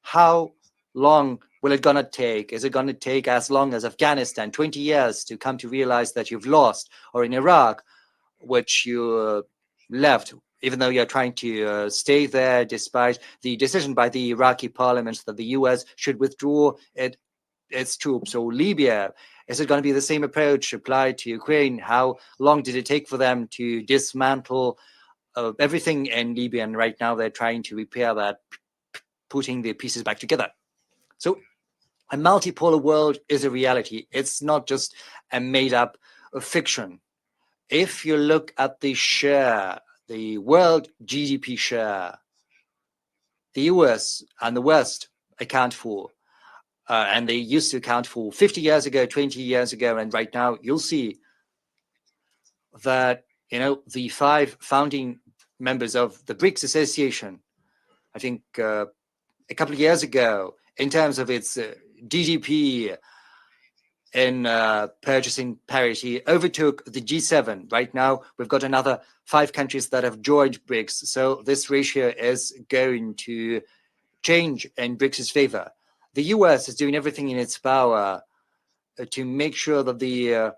How long will it gonna take? Is it gonna take as long as Afghanistan, 20 years to come to realize that you've lost? Or in Iraq, which you left, even though you're trying to stay there despite the decision by the Iraqi parliament that the US should withdraw its troops? Or Libya, is it going to be the same approach applied to Ukraine? How long did it take for them to dismantle everything in Libya? And right now they're trying to repair that, putting the pieces back together. So a multipolar world is a reality. It's not just a made-up fiction. If you look at the share, the world GDP share, the US and the West account for, and they used to account for 50 years ago, 20 years ago, and right now you'll see that, the 5 founding members of the BRICS Association, I think a couple of years ago, in terms of its GDP in purchasing parity, overtook the G7. Right now, we've got another 5 countries that have joined BRICS. So this ratio is going to change in BRICS' favor. The US is doing everything in its power to make sure that the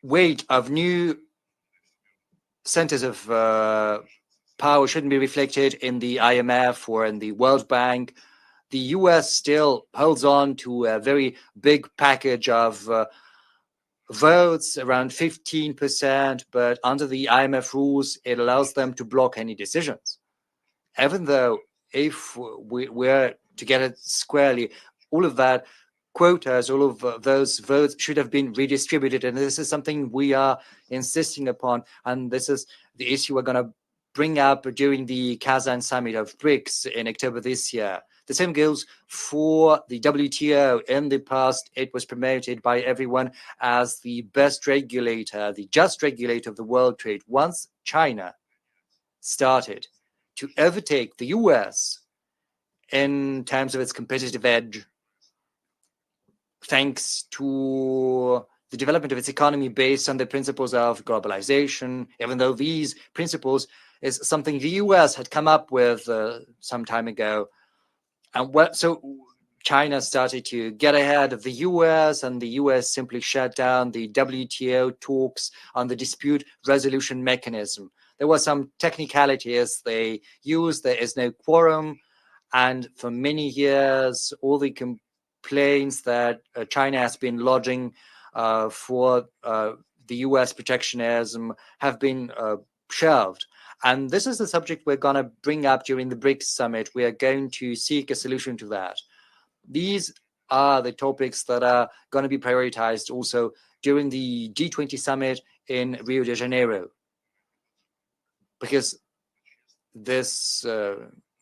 weight of new centers of power shouldn't be reflected in the IMF or in the World Bank. The US still holds on to a very big package of votes, around 15%, but under the IMF rules, it allows them to block any decisions. Even though if we're to get it squarely, all of that quotas, all of those votes should have been redistributed. And this is something we are insisting upon. And this is the issue we're going to bring up during the Kazan summit of BRICS in October this year. The same goes for the WTO. In the past, it was promoted by everyone as the best regulator, the just regulator of the world trade. Once China started to overtake the US in terms of its competitive edge, thanks to the development of its economy based on the principles of globalization, even though these principles is something the US had come up with some time ago. And so China started to get ahead of the US, and the US simply shut down the WTO talks on the dispute resolution mechanism. There were some technicalities they used. There is no quorum. And for many years, all the complaints that China has been lodging for the US protectionism have been shelved. And this is the subject we're going to bring up during the BRICS summit. We are going to seek a solution to that. These are the topics that are going to be prioritized also during the G20 summit in Rio de Janeiro, because this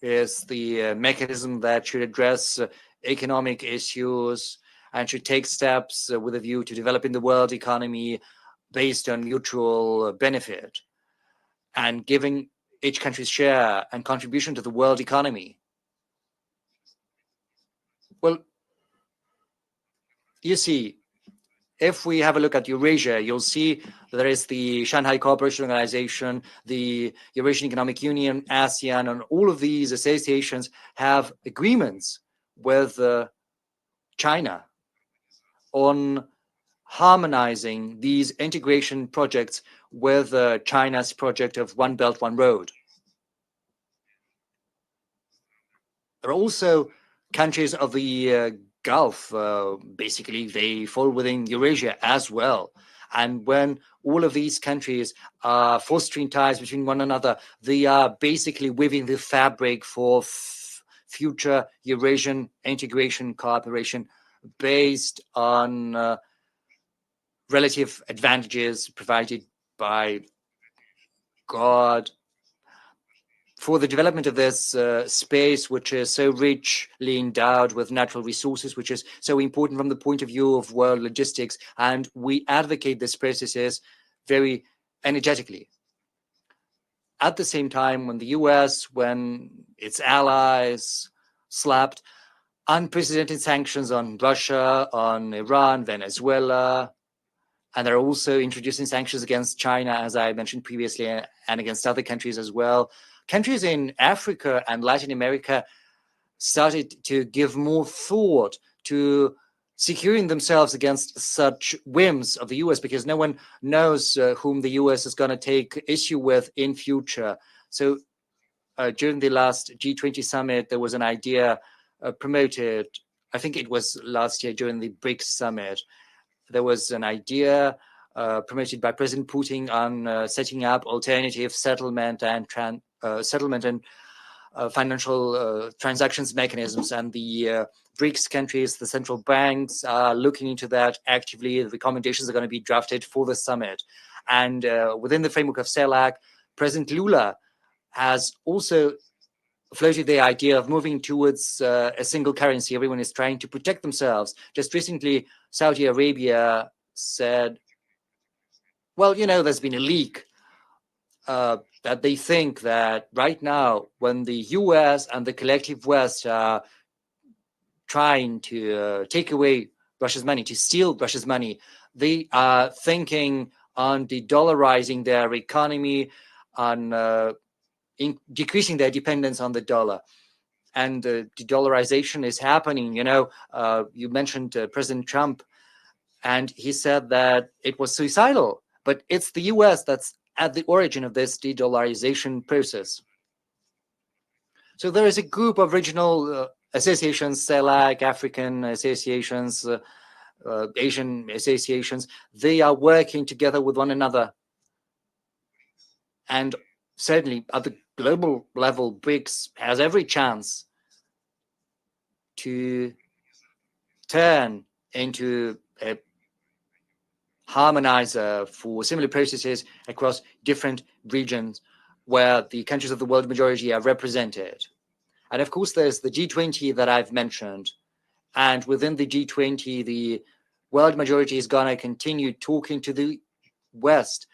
is the mechanism that should address economic issues and should take steps with a view to developing the world economy based on mutual benefit and giving each country's share and contribution to the world economy. Well, you see, if we have a look at Eurasia, you'll see there is the Shanghai Cooperation Organization, the Eurasian Economic Union, ASEAN, and all of these associations have agreements with China on harmonizing these integration projects with China's project of One Belt, One Road. There are also countries of the Gulf, basically they fall within Eurasia as well. And when all of these countries are fostering ties between one another, they are basically weaving the fabric for future Eurasian integration cooperation based on relative advantages provided by God for the development of this space, which is so richly endowed with natural resources, which is so important from the point of view of world logistics. And we advocate these processes very energetically. At the same time, when the US, when its allies slapped unprecedented sanctions on Russia, on Iran, Venezuela, and they're also introducing sanctions against China, as I mentioned previously, and against other countries as well. Countries in Africa and Latin America started to give more thought to securing themselves against such whims of the US, because no one knows whom the US is going to take issue with in future. So during the last G20 summit, there was an idea promoted, I think it was last year during the BRICS summit. There was an idea promoted by President Putin on setting up alternative settlement and financial transactions mechanisms, and the BRICS countries, the central banks are looking into that actively. The recommendations are going to be drafted for the summit. And within the framework of CELAC, President Lula has also floated the idea of moving towards a single currency. Everyone is trying to protect themselves. Just recently, Saudi Arabia said, well, you know, there's been a leak that they think that right now, when the US and the collective West are trying to take away Russia's money, to steal Russia's money, they are thinking on de-dollarizing their economy, on decreasing their dependence on the dollar. And de-dollarization is happening. You know, you mentioned President Trump, and he said that it was suicidal, but it's the US that's at the origin of this de-dollarization process. So there is a group of regional associations, CELAC, African associations, Asian associations. They are working together with one another. And certainly at the global level, BRICS has every chance to turn into a harmonizer for similar processes across different regions where the countries of the world majority are represented. And of course, there's the G20 that I've mentioned. And within the G20, the world majority is going to continue talking to the West,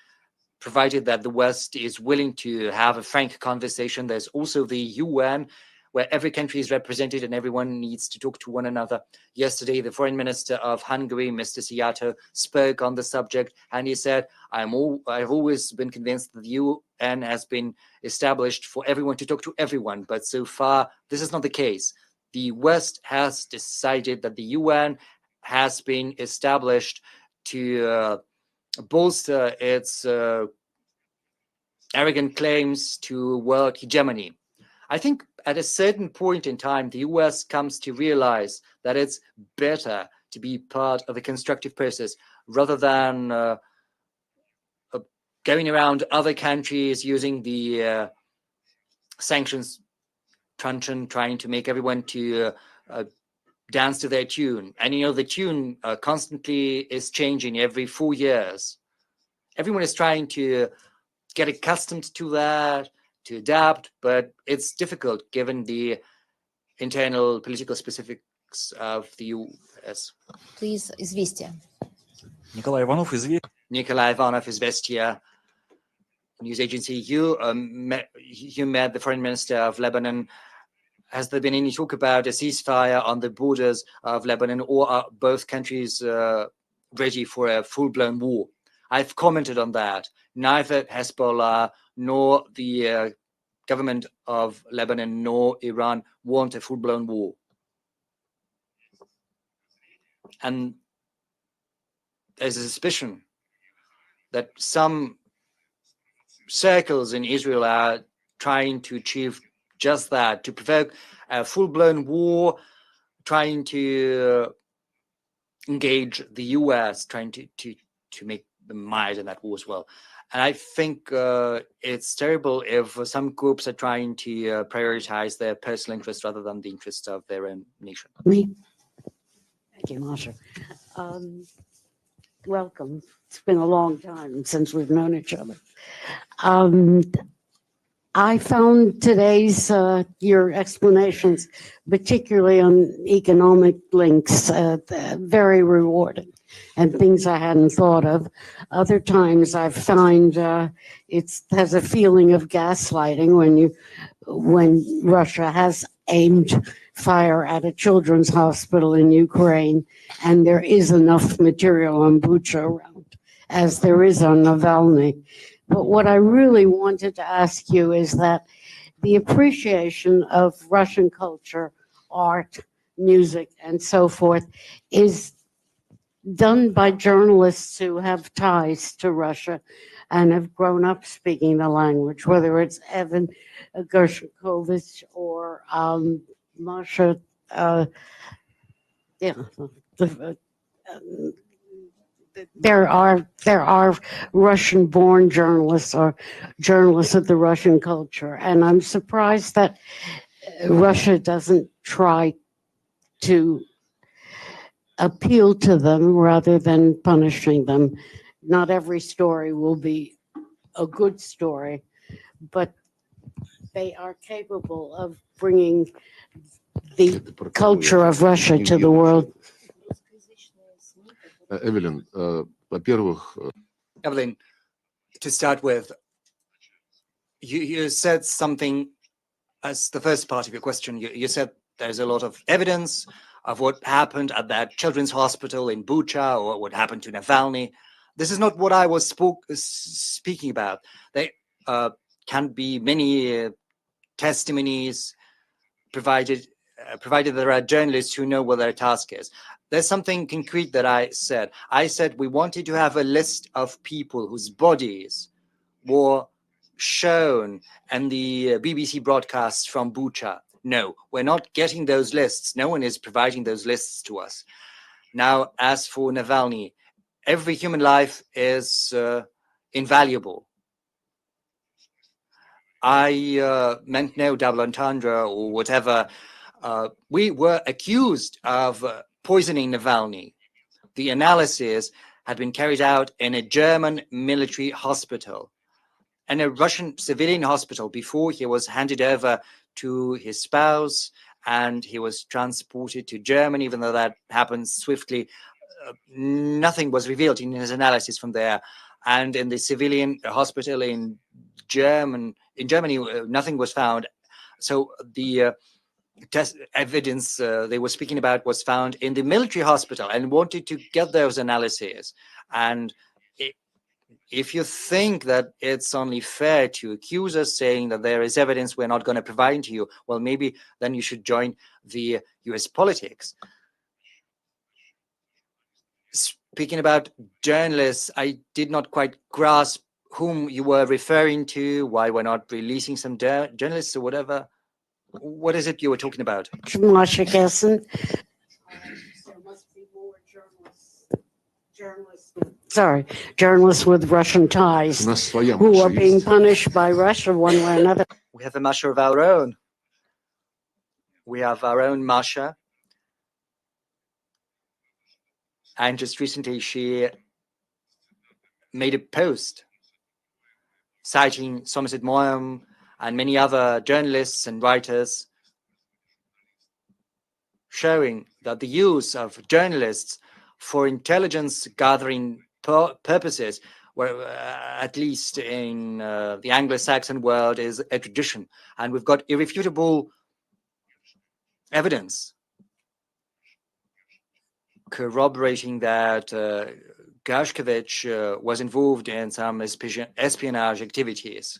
provided that the West is willing to have a frank conversation. There's also the UN, where every country is represented and everyone needs to talk to one another. Yesterday, the foreign minister of Hungary, Mr. Szijjártó, spoke on the subject, and he said, I've always been convinced that the UN has been established for everyone to talk to everyone, but so far, this is not the case. The West has decided that the UN has been established to bolster its arrogant claims to world hegemony. I think at a certain point in time, the US comes to realize that it's better to be part of a constructive process rather than going around other countries using the sanctions truncheon, trying to make everyone to dance to their tune. And you know, the tune constantly is changing every 4 years. Everyone is trying to get accustomed to that, to adapt, but it's difficult given the internal political specifics of the US. Please, известия. Nikolai Ivanov, Izvestia news agency. You met the foreign minister of Lebanon. Has there been any talk about a ceasefire on the borders of Lebanon, or are both countries ready for a full-blown war? I've commented on that. Neither Hezbollah nor the government of Lebanon nor Iran want a full-blown war. And there's a suspicion that some circles in Israel are trying to achieve just that, to provoke a full-blown war, trying to engage the US, trying to make them mired in that war as well. And I think it's terrible if some groups are trying to prioritize their personal interests rather than the interests of their own nation. Me? Thank you, Masha. Welcome. It's been a long time since we've known each other. I found today's, your explanations, particularly on economic links, very rewarding and things I hadn't thought of. Other times I've found it has a feeling of gaslighting when Russia has aimed fire at a children's hospital in Ukraine, and there is enough material on Bucha around, as there is on Navalny. But what I really wanted to ask you is that the appreciation of Russian culture, art, music, and so forth is done by journalists who have ties to Russia and have grown up speaking the language, whether it's Evan Gershkovich or Masha, there are Russian-born journalists or journalists of the Russian culture, and I'm surprised that Russia doesn't try to appeal to them rather than punishing them. Not every story will be a good story, but they are capable of bringing the culture of Russia to the world. Evelyn, во-первых, Evelyn, to start with, you said something as the first part of your question. You said there's a lot of evidence of what happened at that children's hospital in Bucha or what happened to Navalny. This is not what I was speaking about. There can be many testimonies provided there are journalists who know what their task is. There's something concrete that I said. I said we wanted to have a list of people whose bodies were shown in the BBC broadcasts from Bucha. No, we're not getting those lists. No one is providing those lists to us. Now, as for Navalny, every human life is invaluable. I meant no double entendre or whatever. We were accused of poisoning Navalny. The analysis had been carried out in a German military hospital and a Russian civilian hospital before he was handed over to his spouse and he was transported to Germany. Even though that happened swiftly, nothing was revealed in his analysis from there. And in the civilian hospital in Germany, nothing was found. So the test evidence they were speaking about was found in the military hospital, and wanted to get those analyses. And if you think that it's only fair to accuse us saying that there is evidence we're not going to provide to you, well, maybe then you should join the US politics. Speaking about journalists, I did not quite grasp whom you were referring to, why we're not releasing some journalists or whatever. What is it you were talking about? Masha Gessen. There must be more journalists with Russian ties who are being punished by Russia one way or another. We have a Masha of our own. We have our own Masha. And just recently she made a post citing Somerset Maugham and many other journalists and writers, showing that the use of journalists for intelligence gathering purposes, where at least in the Anglo-Saxon world, is a tradition. And we've got irrefutable evidence corroborating that Gershkovich was involved in some espionage activities.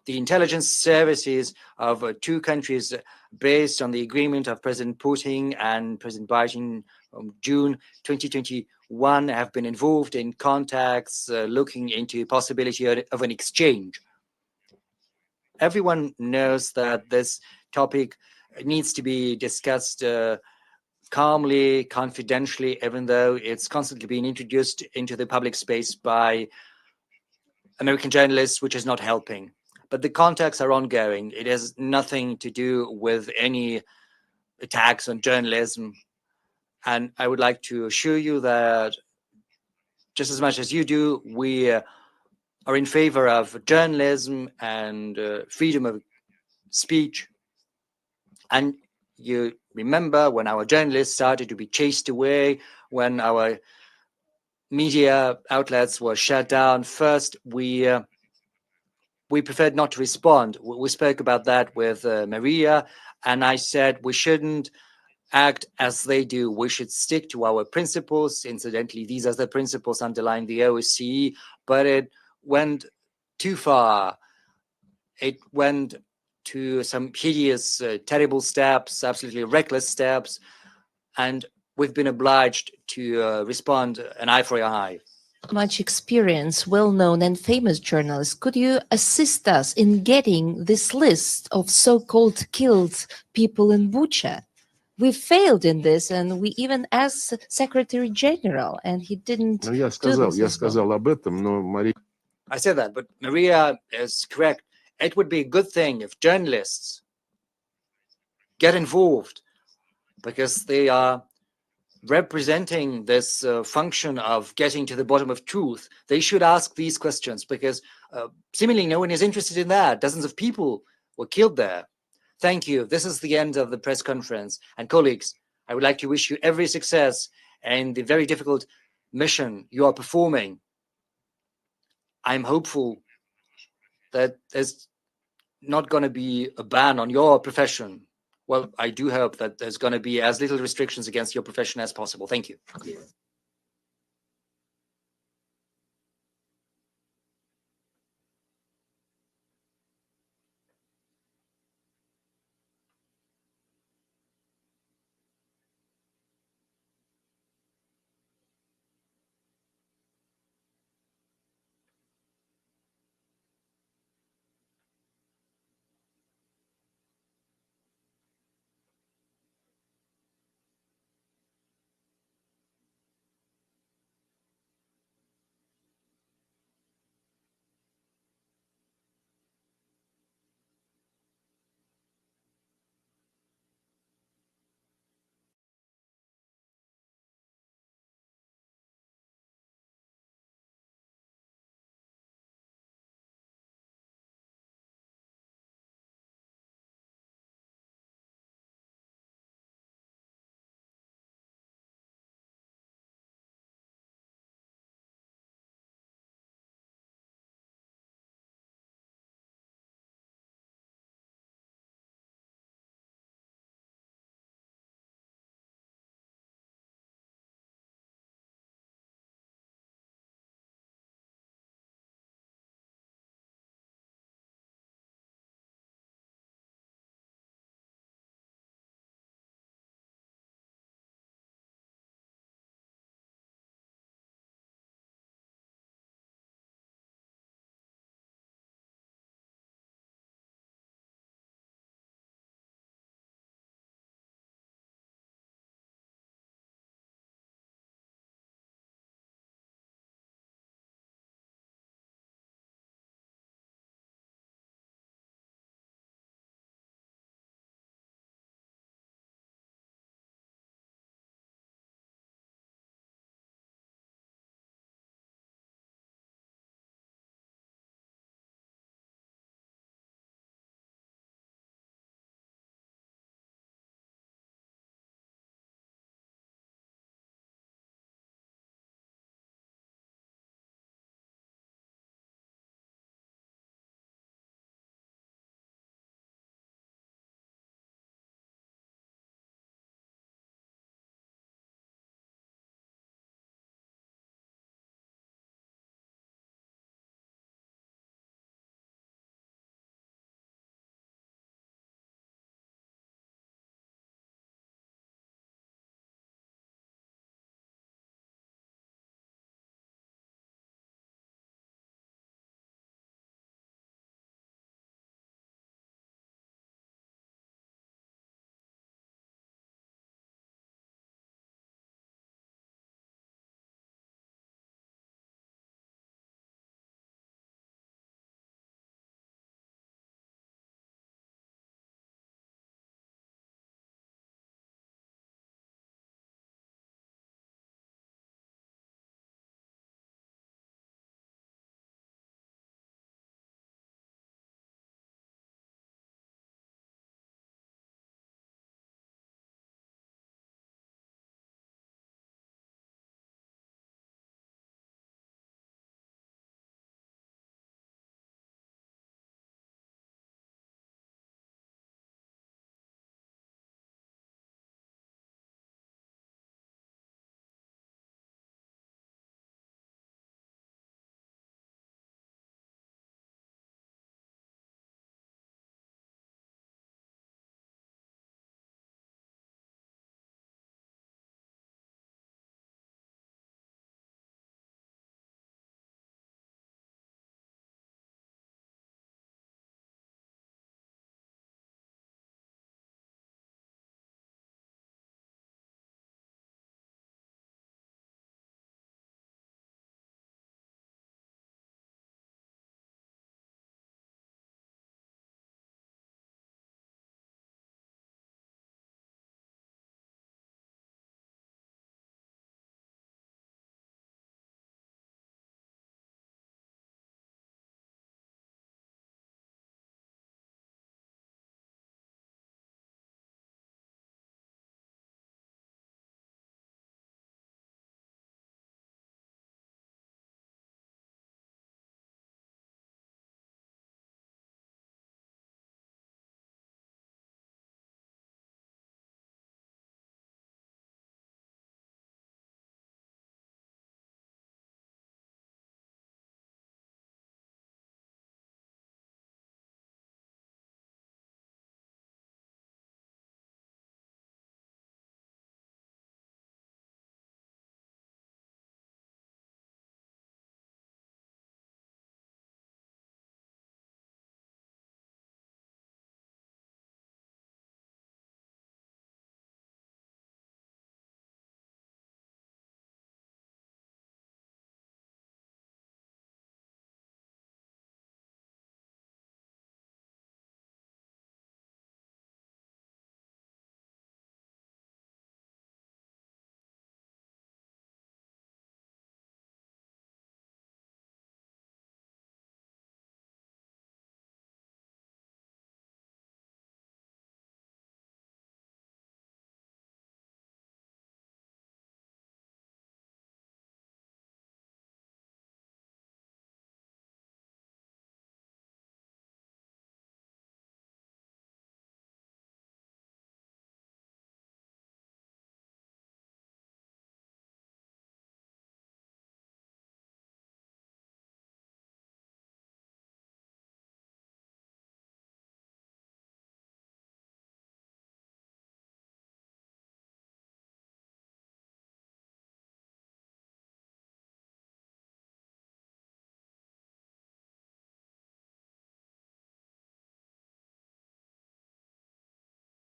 The intelligence services of two countries, based on the agreement of President Putin and President Biden from June 2021, have been involved in contacts looking into possibility of an exchange. Everyone knows that this topic needs to be discussed calmly, confidentially, even though it's constantly being introduced into the public space by American journalists, which is not helping. But the contacts are ongoing. It has nothing to do with any attacks on journalism. And I would like to assure you that just as much as you do, we are in favor of journalism and freedom of speech. And you remember when our journalists started to be chased away, when our media outlets were shut down, first we preferred not to respond. We spoke about that with Maria, and I said we shouldn't act as they do. We should stick to our principles. Incidentally, these are the principles underlying the OSCE, but it went too far. It went to some hideous, terrible steps, absolutely reckless steps, and we've been obliged to respond an eye for an eye. Much experience, well-known and famous journalists. Could you assist us in getting this list of so-called killed people in Bucha? We failed in this, and we even asked Secretary General, and he didn't do this as well. I said that, but Maria is correct. It would be a good thing if journalists get involved, because they are representing this function of getting to the bottom of truth. They should ask these questions, because seemingly no one is interested in that. Dozens of people were killed there. Thank you. This is the end of the press conference. And colleagues, I would like to wish you every success in the very difficult mission you are performing. I'm hopeful that there's not going to be a ban on your profession. Well, I do hope that there's going to be as little restrictions against your profession as possible. Thank you.